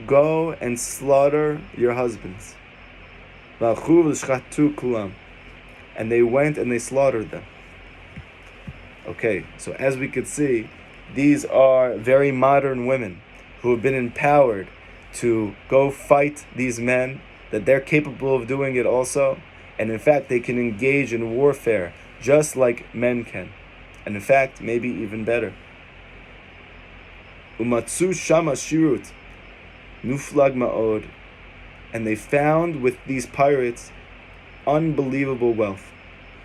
Go and slaughter your husbands. V'alchu v'shechatu kulam. And they went and they slaughtered them. Okay, so as we could see, these are very modern women who have been empowered to go fight these men, that they're capable of doing it also, and in fact they can engage in warfare just like men can, and in fact maybe even better. Umatsu shama shirut nuflag ma'od, and they found with these pirates unbelievable wealth.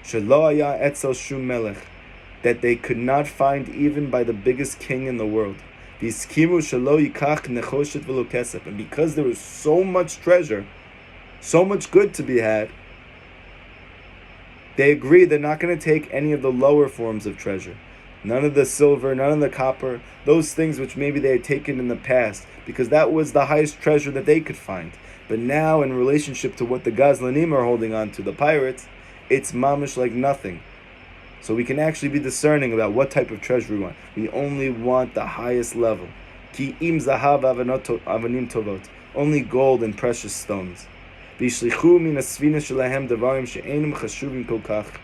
Shelo haya etzel shum melech, that they could not find even by the biggest king in the world. V'iskimu shelo yikach nechoshet v'lo kesef, and because there was so much treasure, so much good to be had, they agreed they're not going to take any of the lower forms of treasure. None of the silver, none of the copper, those things which maybe they had taken in the past, because that was the highest treasure that they could find. But now, in relationship to what the Gazlanim are holding on to, the pirates, it's mamish like nothing. So we can actually be discerning about what type of treasure we want. We only want the highest level. Ki im zahav avanim tovot. Only gold and precious stones. V'yishlichu min asvina shelahem davarim she'enim chashuvim kol kach.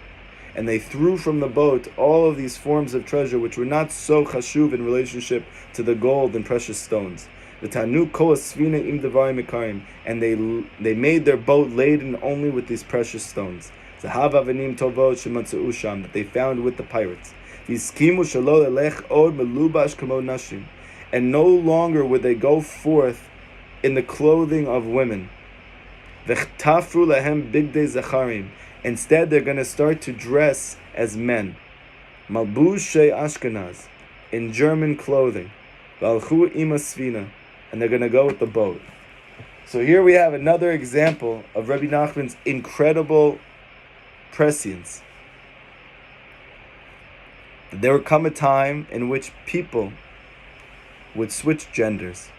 And they threw from the boat all of these forms of treasure which were not so chashuv in relationship to the gold and precious stones. V'tanu kol asvina im davarim ikarim. And they made their boat laden only with these precious stones. Zahav avanim tovot shematzu usham, that they found with the pirates. V'yiskimu shelo lelech od melubash kamo nashim. And no longer would they go forth in the clothing of women. V'chtafru lahem bigdei zacharim. Instead, they're going to start to dress as men. Malbushei Ashkenaz, in German clothing. V'alchu ima svina, and they're going to go with the boat. So here we have another example of Rebbe Nachman's incredible prescience. There would come a time in which people would switch genders.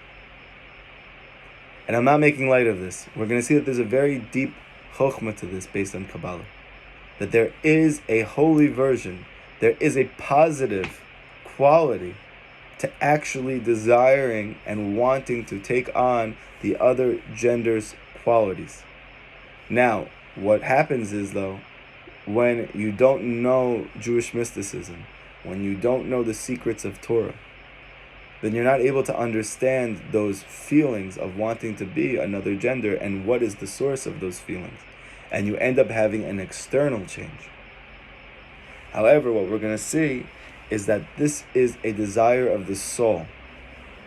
And I'm not making light of this. We're going to see that there's a very deep chokhmah to this based on Kabbalah. That there is a holy version, there is a positive quality to actually desiring and wanting to take on the other gender's qualities. Now, what happens is, though, when you don't know Jewish mysticism, when you don't know the secrets of Torah, then you're not able to understand those feelings of wanting to be another gender and what is the source of those feelings. And you end up having an external change. However, what we're going to see is that this is a desire of the soul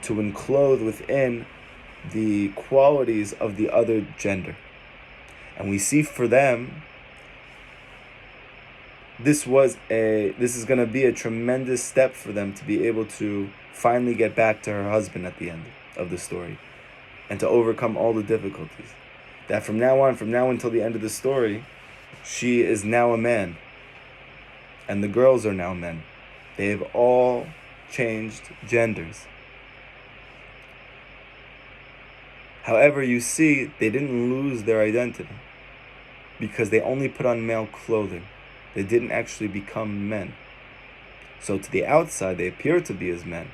to enclose within the qualities of the other gender. And we see for them, this is going to be a tremendous step for them to be able to finally get back to her husband at the end of the story and to overcome all the difficulties. That from now until the end of the story, she is now a man and the girls are now men. They have all changed genders. However, you see, they didn't lose their identity because they only put on male clothing. They didn't actually become men. So to the outside, they appear to be as men,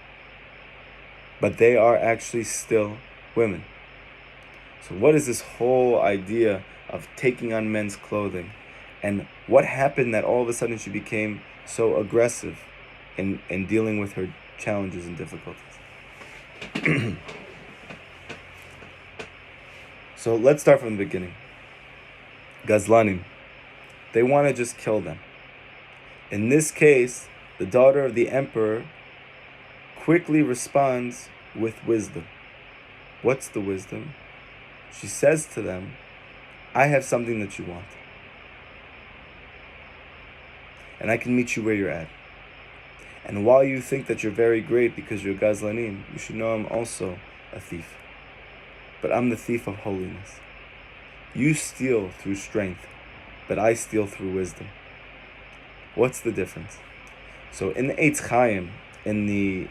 but they are actually still women. So what is this whole idea of taking on men's clothing? And what happened that all of a sudden she became so aggressive in dealing with her challenges and difficulties? So let's start from the beginning. Gazlanim. They want to just kill them. In this case, the daughter of the emperor quickly responds with wisdom. What's the wisdom? She says to them, I have something that you want. And I can meet you where you're at. And while you think that you're very great because you're Gazlanim, you should know I'm also a thief. But I'm the thief of holiness. You steal through strength, but I steal through wisdom. What's the difference? So in the Eitz Chaim, in the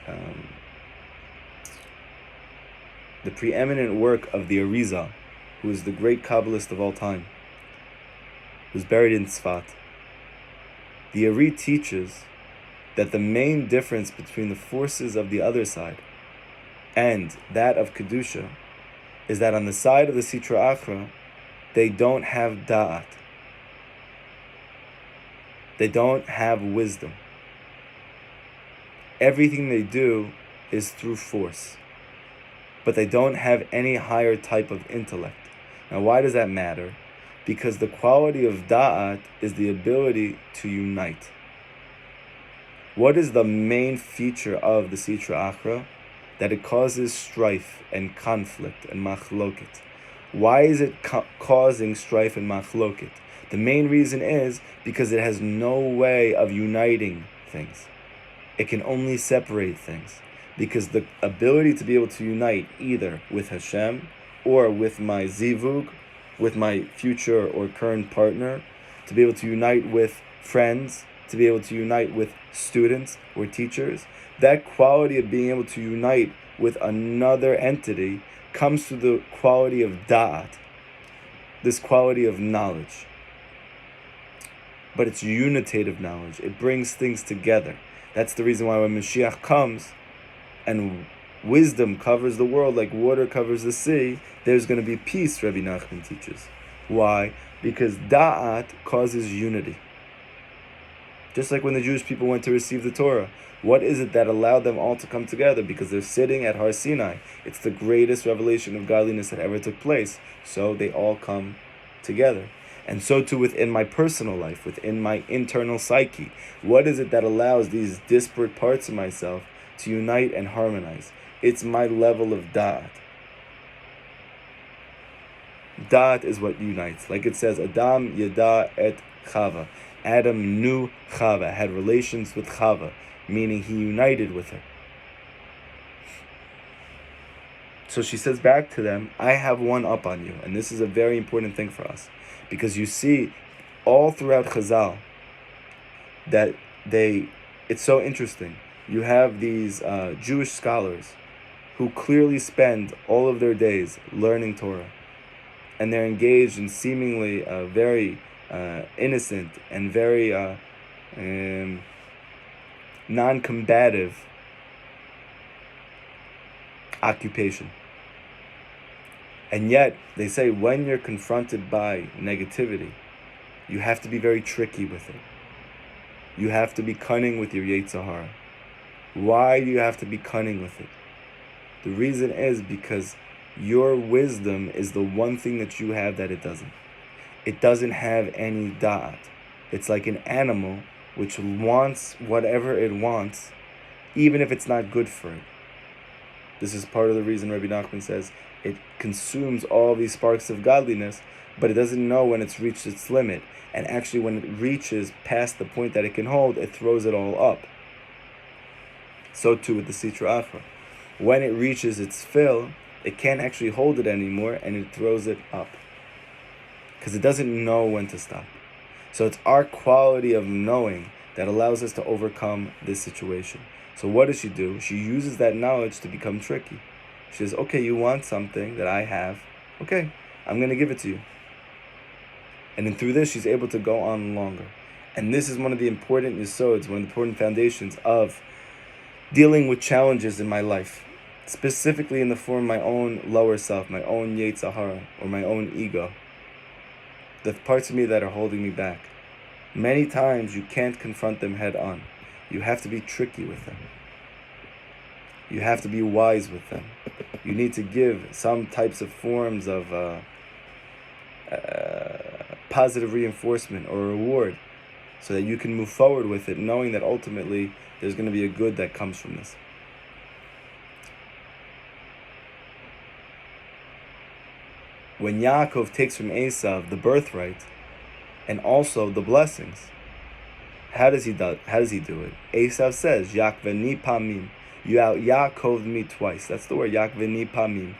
preeminent work of the Arizal, who is the great Kabbalist of all time, who's buried in Tzfat, the Ari teaches that the main difference between the forces of the other side and that of Kedusha is that on the side of the Sitra Achra, they don't have da'at. They don't have wisdom. Everything they do is through force. But they don't have any higher type of intellect. Now, why does that matter? Because the quality of da'at is the ability to unite. What is the main feature of the Sitra Achra? That it causes strife and conflict and machloket. Why is it causing strife and machloket? The main reason is because it has no way of uniting things. It can only separate things. Because the ability to be able to unite either with HaShem or with my zivug, with my future or current partner, to be able to unite with friends, to be able to unite with students or teachers, that quality of being able to unite with another entity comes through the quality of da'at, this quality of knowledge. but it's unitative knowledge. It brings things together. That's the reason why when Mashiach comes and wisdom covers the world like water covers the sea, there's going to be peace, Rebbe Nachman teaches. Why? Because da'at causes unity. Just like when the Jewish people went to receive the Torah, what is it that allowed them all to come together? Because they're sitting at Har Sinai. It's the greatest revelation of godliness that ever took place. So they all come together. And so too within my personal life, within my internal psyche. What is it that allows these disparate parts of myself to unite and harmonize? It's my level of da'at. Da'at is what unites. Like it says, Adam yada et Chava. Adam knew Chava, had relations with Chava, meaning he united with her. So she says back to them, I have one up on you. And this is a very important thing for us. Because you see, all throughout Chazal, that it's so interesting. You have these Jewish scholars who clearly spend all of their days learning Torah. And they're engaged in seemingly very innocent and very non-combative occupation. And yet, they say when you're confronted by negativity, you have to be very tricky with it. You have to be cunning with your Yetzer Hara. Why do you have to be cunning with it? The reason is because your wisdom is the one thing that you have that it doesn't. It doesn't have any da'at. It's like an animal which wants whatever it wants, even if it's not good for it. This is part of the reason Rebbe Nachman says it consumes all these sparks of godliness, but it doesn't know when it's reached its limit. And actually when it reaches past the point that it can hold, it throws it all up. So too with the Sitra Achra. When it reaches its fill, it can't actually hold it anymore, and it throws it up. Because it doesn't know when to stop. So it's our quality of knowing that allows us to overcome this situation. So what does she do? She uses that knowledge to become tricky. She says, okay, you want something that I have. Okay, I'm going to give it to you. And then through this, she's able to go on longer. And this is one of the important yesods, one of the important foundations of dealing with challenges in my life. Specifically in the form of my own lower self, my own Yetzer Hara, or my own ego. The parts of me that are holding me back. Many times you can't confront them head on. You have to be tricky with them. You have to be wise with them. You need to give some types of forms of positive reinforcement or reward so that you can move forward with it, knowing that ultimately there's going to be a good that comes from this. When Yaakov takes from Esav the birthright and also the blessings, how does he do it? Esav says, Yakveni Pamim. You out Yaakoved me twice. That's the word, Yakveni Pamim.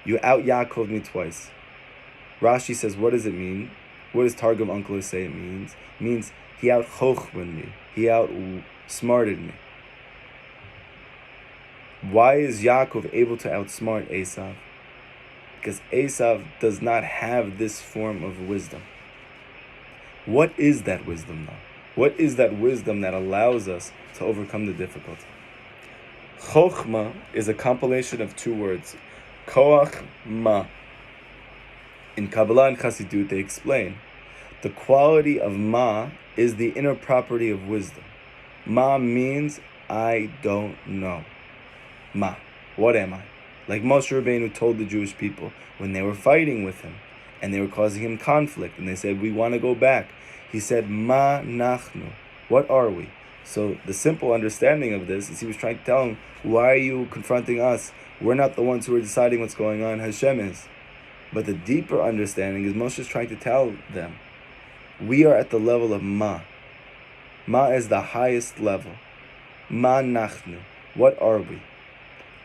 You out Yaakoved me twice. Rashi says, what does it mean? What does Targum Onkelos say it means? It means he out chochmed me. He outsmarted me. Why is Yaakov able to outsmart Esav? Because Esav does not have this form of wisdom. What is that wisdom though? What is that wisdom that allows us to overcome the difficulty? Chochma is a compilation of two words. Koach ma. In Kabbalah and Chassidut they explain the quality of ma is the inner property of wisdom. Ma means I don't know. Ma, what am I? Like Moshe Rabbeinu told the Jewish people when they were fighting with him and they were causing him conflict and they said, we want to go back. He said, Ma nachnu. What are we? So the simple understanding of this is he was trying to tell them, why are you confronting us? We're not the ones who are deciding what's going on. HaShem is. But the deeper understanding is Moshe is trying to tell them, we are at the level of Ma. Ma is the highest level. Ma nachnu. What are we?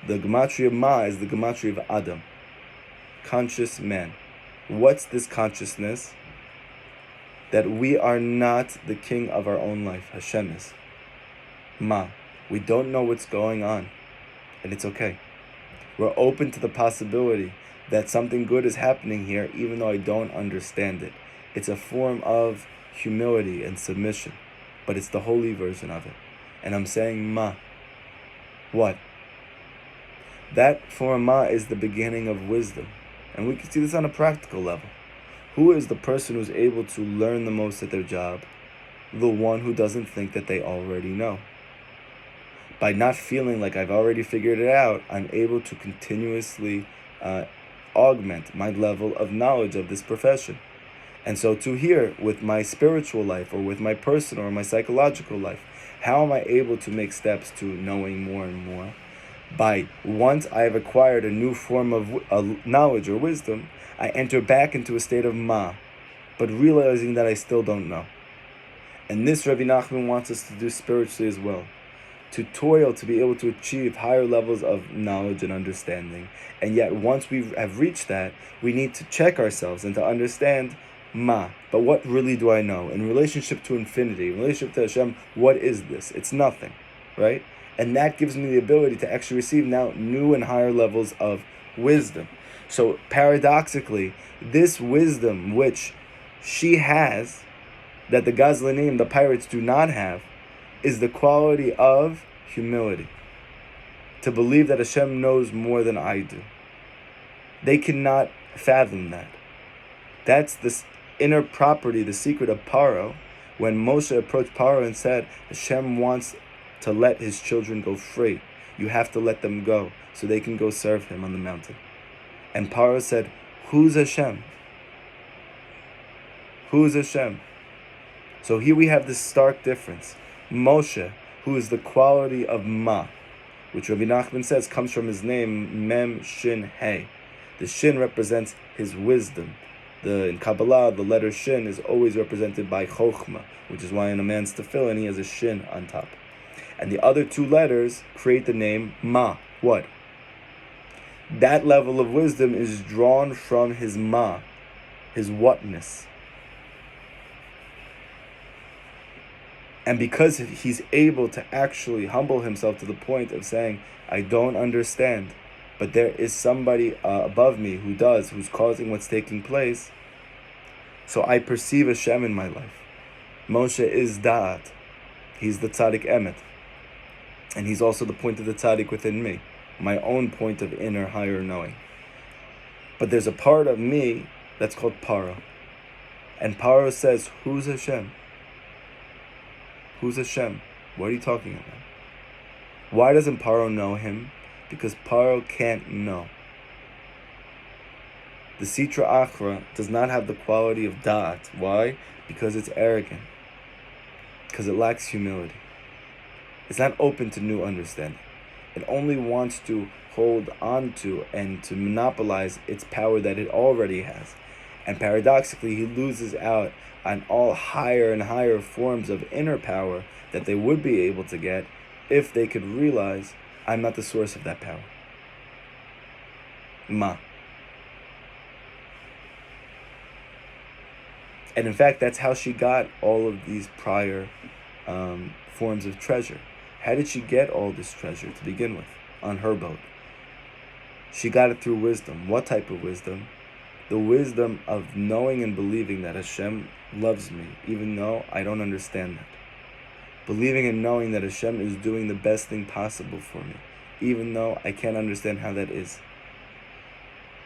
The gematria of Ma is the gematria of Adam. Conscious man. What's this consciousness? That we are not the king of our own life. HaShem is. Ma. We don't know what's going on. And it's okay. We're open to the possibility that something good is happening here, even though I don't understand it. It's a form of humility and submission, but it's the holy version of it. And I'm saying ma. What? That form ma is the beginning of wisdom. And we can see this on a practical level. Who is the person who's able to learn the most at their job? The one who doesn't think that they already know. By not feeling like I've already figured it out, I'm able to continuously augment my level of knowledge of this profession. And so too here, with my spiritual life, or with my personal or my psychological life, how am I able to make steps to knowing more and more? By once I have acquired a new form of knowledge or wisdom, I enter back into a state of ma, but realizing that I still don't know. And this Rebbe Nachman wants us to do spiritually as well. To toil to be able to achieve higher levels of knowledge and understanding. And yet once we have reached that, we need to check ourselves and to understand ma. But what really do I know? In relationship to infinity, in relationship to HaShem, what is this? It's nothing, right? And that gives me the ability to actually receive now new and higher levels of wisdom. So paradoxically, this wisdom which she has, that the Gazlanim, the pirates, do not have, is the quality of humility. To believe that Hashem knows more than I do. They cannot fathom that. That's this inner property, the secret of Paro. When Moshe approached Paro and said, Hashem wants to let his children go free. You have to let them go so they can go serve him on the mountain. And Paro said, who's Hashem? Who's Hashem? So here we have this stark difference. Moshe, who is the quality of ma, which Rebbe Nachman says comes from his name, Mem Shin He. The Shin represents his wisdom. In Kabbalah, the letter Shin is always represented by Chokhmah, which is why in a man's tefillin he has a Shin on top. And the other two letters create the name Ma. What? That level of wisdom is drawn from his Ma, his whatness. And because he's able to actually humble himself to the point of saying, I don't understand, but there is somebody above me who does, who's causing what's taking place, so I perceive Hashem in my life. Moshe is Da'at. He's the Tzaddik Emet. And he's also the point of the Tzaddik within me, my own point of inner, higher knowing. But there's a part of me that's called Paro. And Paro says, who's Hashem? Who's Hashem? What are you talking about? Why doesn't Paro know him? Because Paro can't know. The Sitra Achra does not have the quality of Da'at. Why? Because it's arrogant. Because it lacks humility. It's not open to new understanding. It only wants to hold on to and to monopolize its power that it already has. And paradoxically, he loses out on all higher and higher forms of inner power that they would be able to get if they could realize, I'm not the source of that power. Ma. And in fact, that's how she got all of these prior forms of treasure. How did she get all this treasure to begin with on her boat? She got it through wisdom. What type of wisdom? The wisdom of knowing and believing that Hashem loves me, even though I don't understand that. Believing and knowing that Hashem is doing the best thing possible for me, even though I can't understand how that is.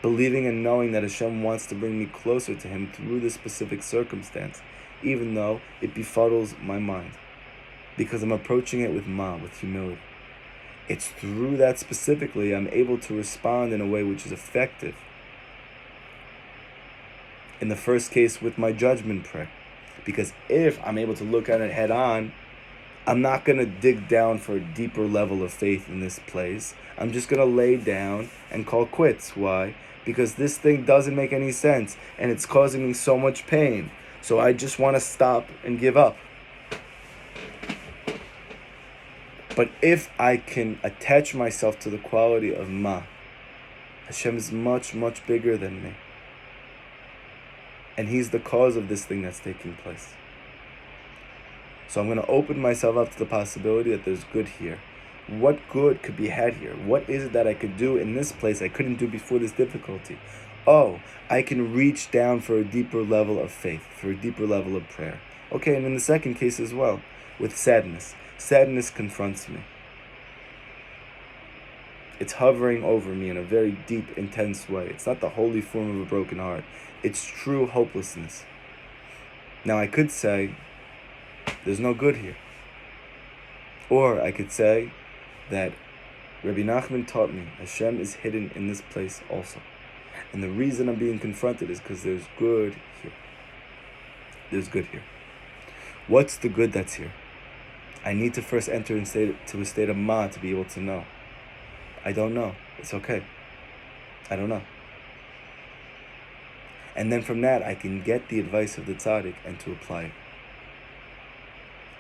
Believing and knowing that Hashem wants to bring me closer to Him through this specific circumstance, even though it befuddles my mind. Because I'm approaching it with with humility. It's through that specifically I'm able to respond in a way which is effective. In the first case with my judgment prayer. Because if I'm able to look at it head on, I'm not going to dig down for a deeper level of faith in this place. I'm just going to lay down and call quits. Why? Because this thing doesn't make any sense and it's causing me so much pain. So I just want to stop and give up. But if I can attach myself to the quality of Hashem is much, much bigger than me. And He's the cause of this thing that's taking place. So I'm going to open myself up to the possibility that there's good here. What good could be had here? What is it that I could do in this place I couldn't do before this difficulty? Oh, I can reach down for a deeper level of faith, for a deeper level of prayer. Okay, and in the second case as well, with sadness. Sadness confronts me. It's hovering over me in a very deep, intense way. It's not the holy form of a broken heart. It's true hopelessness. Now I could say, there's no good here. Or I could say that Rebbe Nachman taught me, HaShem is hidden in this place also. And the reason I'm being confronted is because there's good here. There's good here. What's the good that's here? I need to first enter into a state of ma to be able to know. I don't know. It's okay. I don't know. And then from that, I can get the advice of the tzaddik and to apply it.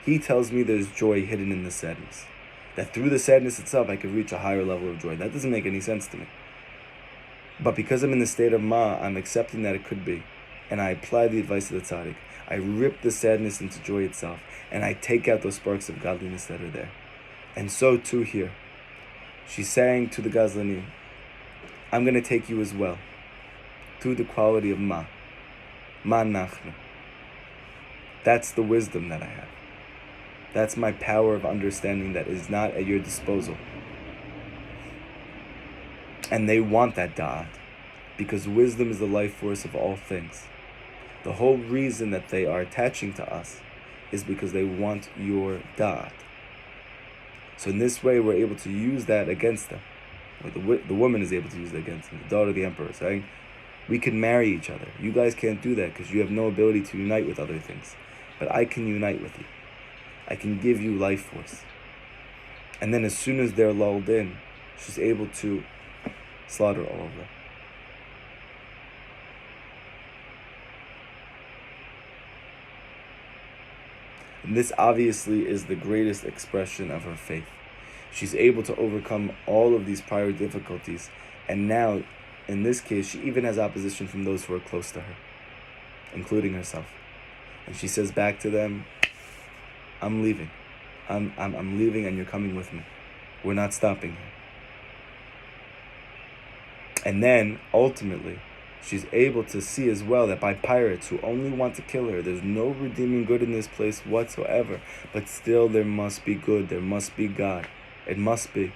He tells me there's joy hidden in the sadness. That through the sadness itself, I could reach a higher level of joy. That doesn't make any sense to me. But because I'm in the state of ma, I'm accepting that it could be. And I apply the advice of the tzaddik. I rip the sadness into joy itself. And I take out those sparks of godliness that are there. And so too here. She's saying to the Gazlani, I'm going to take you as well. Through the quality of ma. Ma nachnu. That's the wisdom that I have. That's my power of understanding that is not at your disposal. And they want that da'at, because wisdom is the life force of all things. The whole reason that they are attaching to us is because they want your da'at. So in this way, we're able to use that against them. Or the woman is able to use it against them, the daughter of the emperor, saying, we can marry each other. You guys can't do that because you have no ability to unite with other things. But I can unite with you. I can give you life force. And then as soon as they're lulled in, she's able to slaughter all of them. And this obviously is the greatest expression of her faith. She's able to overcome all of these prior difficulties. And now, in this case, she even has opposition from those who are close to her, including herself. And she says back to them, I'm leaving. I'm leaving and you're coming with me. We're not stopping here. And then, ultimately, she's able to see as well that by pirates who only want to kill her, there's no redeeming good in this place whatsoever. But still there must be good. There must be God. It must be.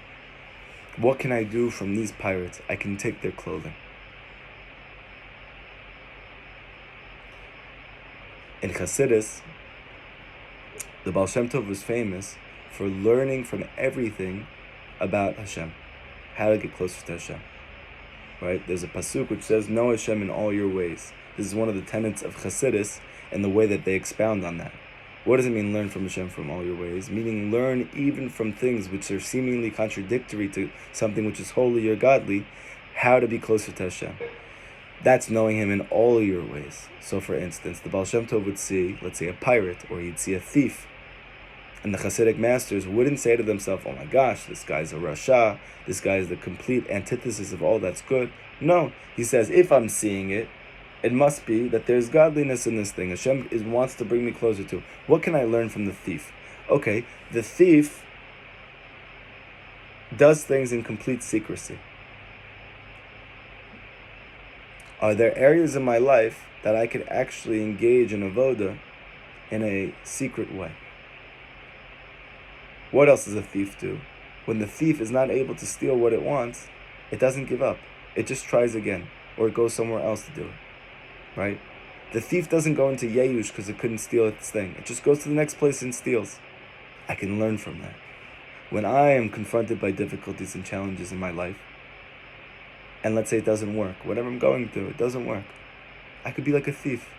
What can I do from these pirates? I can take their clothing. In Chassidus, the Baal Shem Tov was famous for learning from everything about HaShem, how to get closer to HaShem. Right? There's a pasuk which says, know HaShem in all your ways. This is one of the tenets of Chassidus and the way that they expound on that. What does it mean, learn from HaShem from all your ways? Meaning learn even from things which are seemingly contradictory to something which is holy or godly, how to be closer to HaShem. That's knowing Him in all your ways. So for instance, the Baal Shem Tov would see, let's say, a pirate, or he'd see a thief. And the Hasidic masters wouldn't say to themselves, oh my gosh, this guy's a Rasha, this guy is the complete antithesis of all that's good. No, he says, if I'm seeing it, it must be that there's godliness in this thing. Hashem wants to bring me closer to. What can I learn from the thief? Okay, the thief does things in complete secrecy. Are there areas in my life that I could actually engage in avoda in a secret way? What else does a thief do? When the thief is not able to steal what it wants, it doesn't give up. It just tries again, or it goes somewhere else to do it. Right? The thief doesn't go into Yeyush because it couldn't steal its thing. It just goes to the next place and steals. I can learn from that. When I am confronted by difficulties and challenges in my life, and let's say it doesn't work, whatever I'm going through, it doesn't work, I could be like a thief.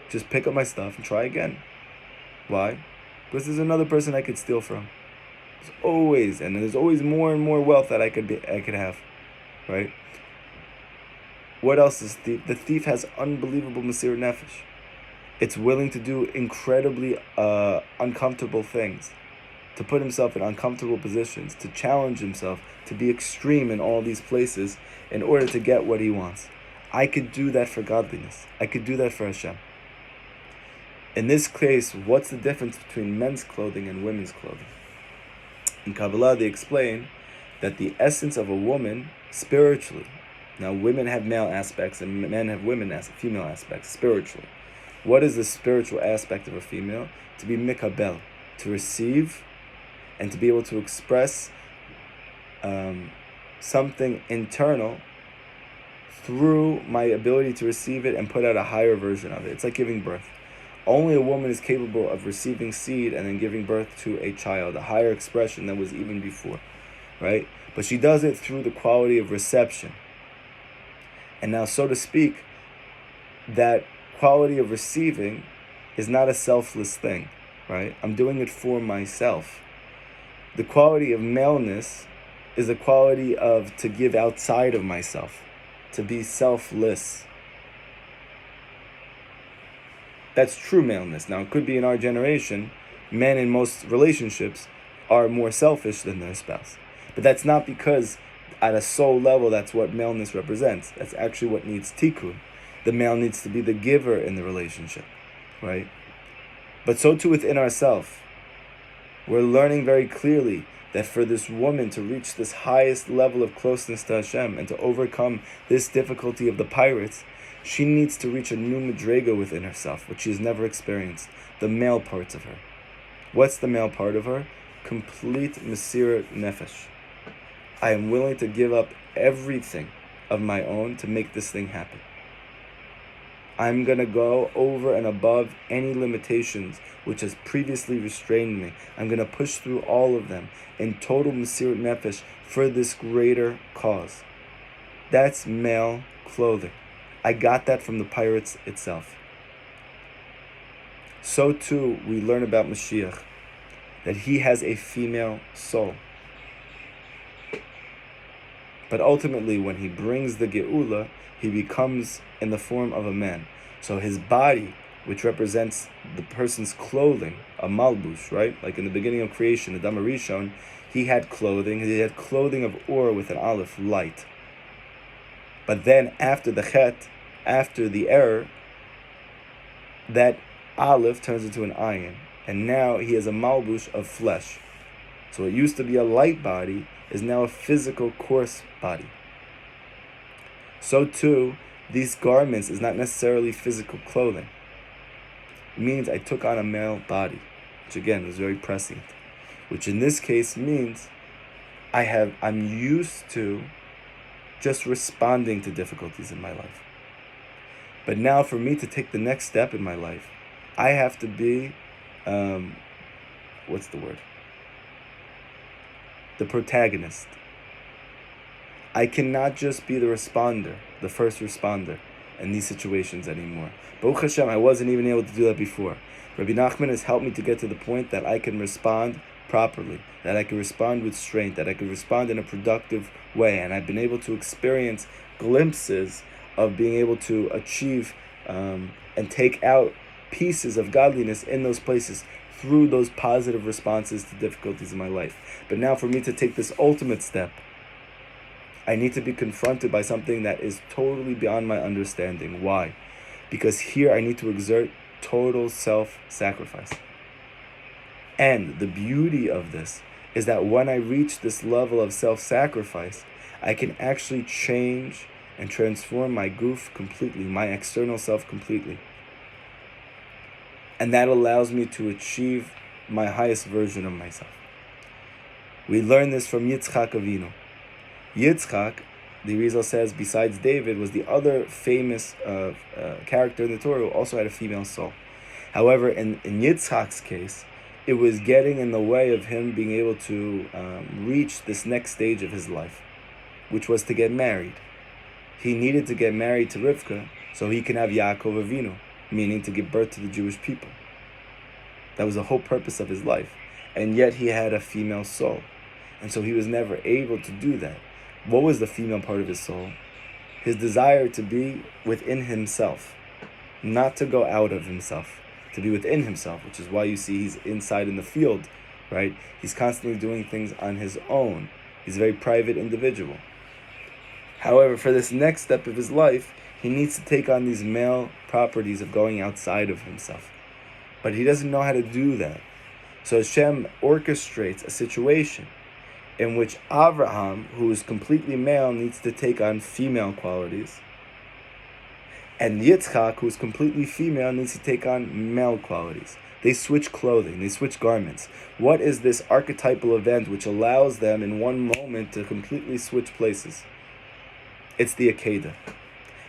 Just pick up my stuff and try again. Why? Because there's another person I could steal from. There's always more and more wealth that I could have, right? What else is thief? The thief has unbelievable Mesir Nefesh. It's willing to do incredibly uncomfortable things, to put himself in uncomfortable positions, to challenge himself, to be extreme in all these places in order to get what he wants. I could do that for godliness. I could do that for Hashem. In this case, what's the difference between men's clothing and women's clothing? In Kabbalah, they explain that the essence of a woman, spiritually, now women have male aspects and men have female aspects, spiritually. What is the spiritual aspect of a female? To be mikabel, to receive, and to be able to express something internal through my ability to receive it and put out a higher version of it. It's like giving birth. Only a woman is capable of receiving seed and then giving birth to a child, a higher expression than was even before, right? But she does it through the quality of reception. And now, so to speak, that quality of receiving is not a selfless thing, right? I'm doing it for myself. The quality of maleness is a quality of to give outside of myself, to be selfless. That's true maleness. Now, it could be in our generation, men in most relationships are more selfish than their spouse. But that's not because at a soul level, that's what maleness represents. That's actually what needs tikkun. The male needs to be the giver in the relationship, right? But so too within ourselves. We're learning very clearly that for this woman to reach this highest level of closeness to Hashem and to overcome this difficulty of the pirates, she needs to reach a new madrega within herself, which she has never experienced, the male parts of her. What's the male part of her? Complete Mesirat Nefesh. I am willing to give up everything of my own to make this thing happen. I'm going to go over and above any limitations which has previously restrained me. I'm going to push through all of them in total Mesirat Nefesh for this greater cause. That's male clothing. I got that from the pirates itself. So too, we learn about Mashiach, that he has a female soul. But ultimately, when he brings the Geula, he becomes in the form of a man. So his body, which represents the person's clothing, a malbush, right? Like in the beginning of creation, the Adam Rishon, he had clothing. He had clothing of or with an aleph, light. But then after the chet, after the error, that aleph turns into an ayin. And now he has a malbush of flesh. So it used to be a light body, is now a physical, coarse body. So too, these garments is not necessarily physical clothing. It means I took on a male body, which again was very prescient. Which in this case means I'm used to just responding to difficulties in my life. But now for me to take the next step in my life, I have to be, the protagonist. I cannot just be the responder, the first responder in these situations anymore. Baruch Hashem, I wasn't even able to do that before. Rebbe Nachman has helped me to get to the point that I can respond properly, that I can respond with strength, that I can respond in a productive way. And I've been able to experience glimpses of being able to achieve and take out pieces of godliness in those places through those positive responses to difficulties in my life. But now for me to take this ultimate step, I need to be confronted by something that is totally beyond my understanding. Why? Because here I need to exert total self-sacrifice. And the beauty of this is that when I reach this level of self-sacrifice, I can actually change and transform my goof completely, my external self completely. And that allows me to achieve my highest version of myself. We learn this from Yitzchak Avinu. Yitzchak, the Rizal says, besides David, was the other famous character in the Torah who also had a female soul. However, in Yitzchak's case, it was getting in the way of him being able to reach this next stage of his life, which was to get married. He needed to get married to Rivka so he can have Yaakov Avinu, meaning to give birth to the Jewish people. That was the whole purpose of his life. And yet he had a female soul. And so he was never able to do that. What was the female part of his soul? His desire to be within himself, not to go out of himself, to be within himself, which is why you see he's inside in the field, right? He's constantly doing things on his own. He's a very private individual. However, for this next step of his life, he needs to take on these male properties of going outside of himself. But he doesn't know how to do that. So Hashem orchestrates a situation in which Avraham, who is completely male, needs to take on female qualities. And Yitzchak, who's completely female, needs to take on male qualities. They switch clothing, they switch garments. What is this archetypal event which allows them in one moment to completely switch places? It's the Akedah.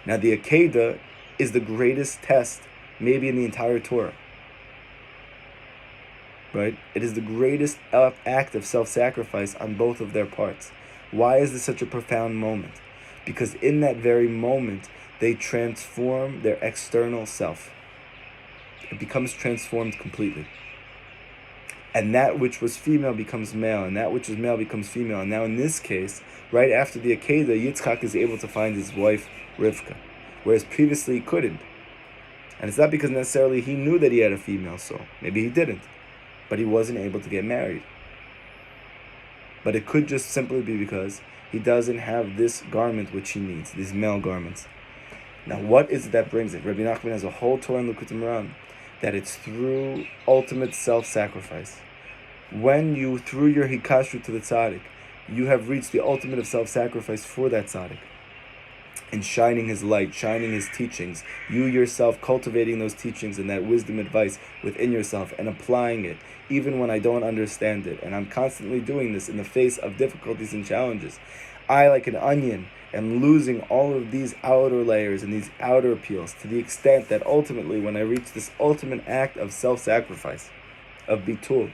Now the Akedah is the greatest test maybe in the entire Torah. Right? It is the greatest act of self-sacrifice on both of their parts. Why is this such a profound moment? Because in that very moment, they transform their external self. It becomes transformed completely. And that which was female becomes male, and that which was male becomes female. And now in this case, right after the Akedah, Yitzchak is able to find his wife, Rivka, whereas previously he couldn't. And it's not because necessarily he knew that he had a female soul. Maybe he didn't. But he wasn't able to get married. But it could just simply be because he doesn't have this garment which he needs, these male garments. Now what is it that brings it? Rebbe Nachman has a whole Torah in Likutei Moharan, that it's through ultimate self-sacrifice. When you, through your hikashut to the tzaddik, you have reached the ultimate of self-sacrifice for that tzaddik, and shining his light, shining his teachings, you yourself cultivating those teachings and that wisdom advice within yourself and applying it, even when I don't understand it. And I'm constantly doing this in the face of difficulties and challenges. I, like an onion, am losing all of these outer layers and these outer appeals to the extent that ultimately, when I reach this ultimate act of self-sacrifice, of bitul,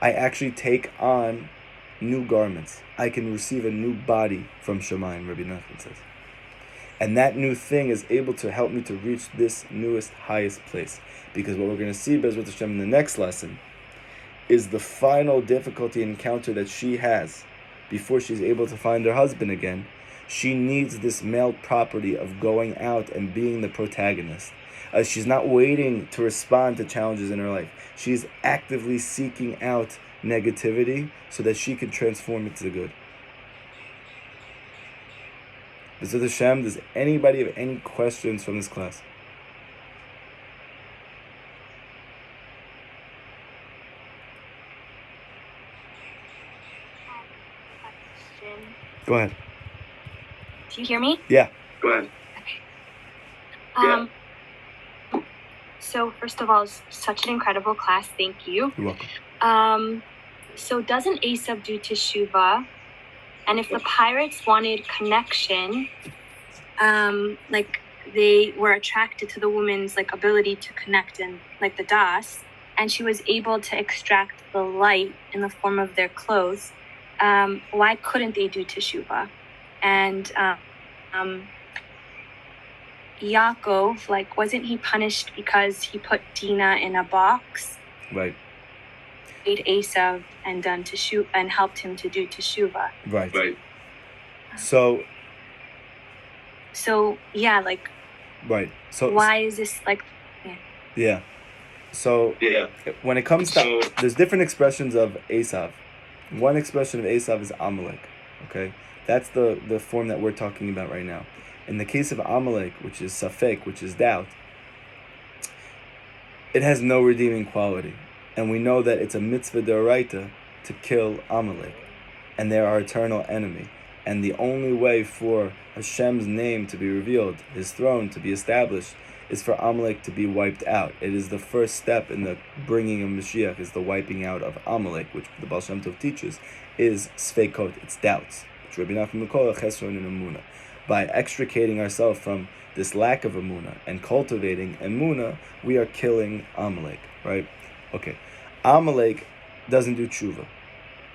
I actually take on new garments. I can receive a new body from Shemayim, Rebbe Nachman says. And that new thing is able to help me to reach this newest, highest place. Because what we're going to see, Bezrat Hashem, in the next lesson, is the final difficulty encounter that she has before she's able to find her husband again. She needs this male property of going out and being the protagonist. She's not waiting to respond to challenges in her life. She's actively seeking out negativity so that she can transform it to the good. Bezrat Hashem, does anybody have any questions from this class? Go ahead. Do you hear me? Yeah. Go ahead. Okay. So first of all, it's such an incredible class. Thank you. You're welcome. So doesn't Esav do teshuvah? And if the pirates wanted connection, like they were attracted to the woman's like ability to connect and like the das, and she was able to extract the light in the form of their clothes, why couldn't they do teshuvah? And Yaakov, like, wasn't he punished because he put Dinah in a box? Right. Made Esav and done teshuvah and helped him to do teshuvah. Right. So yeah, like. Right. So why is this like? Yeah. So when it comes to there's different expressions of Esav. One expression of Esav is Amalek. Okay, that's the form that we're talking about right now. In the case of Amalek, which is Safek, which is doubt, it has no redeeming quality. And we know that it's a mitzvah d'oraita to kill Amalek. And they're our eternal enemy. And the only way for Hashem's name to be revealed, his throne to be established, is for Amalek to be wiped out. It is the first step in the bringing of Mashiach, is the wiping out of Amalek, which the Baal Shem Tov teaches, is sfeikot, it's doubts. Which Rebbe Nachman of Breslov in Emunah. By extricating ourselves from this lack of Emunah and cultivating Emunah, we are killing Amalek, right? Okay, Amalek doesn't do tshuva.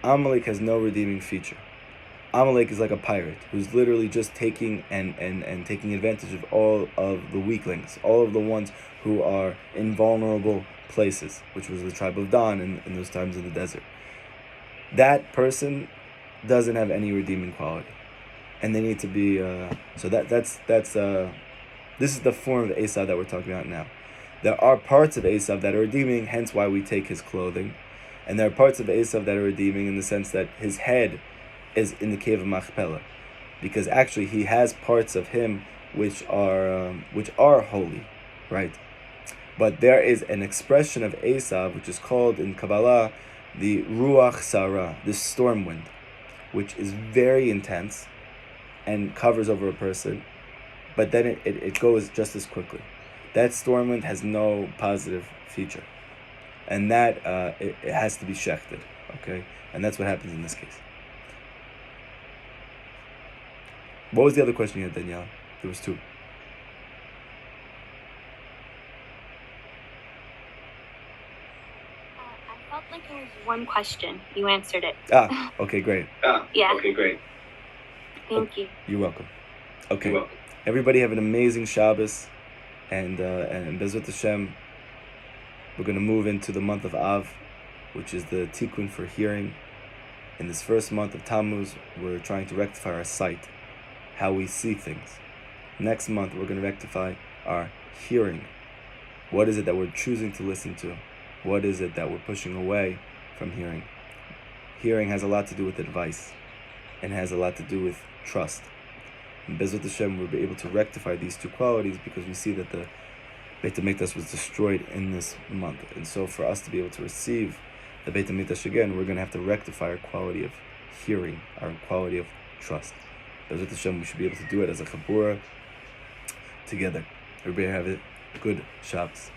Amalek has no redeeming feature. Amalek is like a pirate who's literally just taking and taking advantage of all of the weaklings, all of the ones who are in vulnerable places, which was the tribe of Dan in those times in the desert. That person doesn't have any redeeming quality, and they need to be. So that's this is the form of Esav that we're talking about now. There are parts of Esav that are redeeming, hence why we take his clothing, and there are parts of Esav that are redeeming in the sense that his head is in the cave of Machpelah, because actually he has parts of him which are holy, right? But there is an expression of Esav which is called in Kabbalah the Ruach Sarah, the storm wind, which is very intense and covers over a person, but then it goes just as quickly. That storm wind has no positive feature, and that it has to be shechted, okay? And that's what happens in this case. What was the other question you had, Danielle? There was two. I felt like there was one question. You answered it. Okay, great. Yeah. Okay, great. Thank you. You're welcome. Okay. You're welcome. Everybody have an amazing Shabbos, and Bezrat Hashem, we're going to move into the month of Av, which is the tikkun for hearing. In this first month of Tammuz, we're trying to rectify our sight, how we see things. Next month, we're going to rectify our hearing. What is it that we're choosing to listen to? What is it that we're pushing away from hearing? Hearing has a lot to do with advice, and has a lot to do with trust. And Bezrat Hashem, we'll be able to rectify these two qualities because we see that the Beit HaMikdash was destroyed in this month. And so for us to be able to receive the Beit HaMikdash again, we're going to have to rectify our quality of hearing, our quality of trust. Bezrat Hashem, we should be able to do it as a Chabura together. Everybody have a good Shabbos.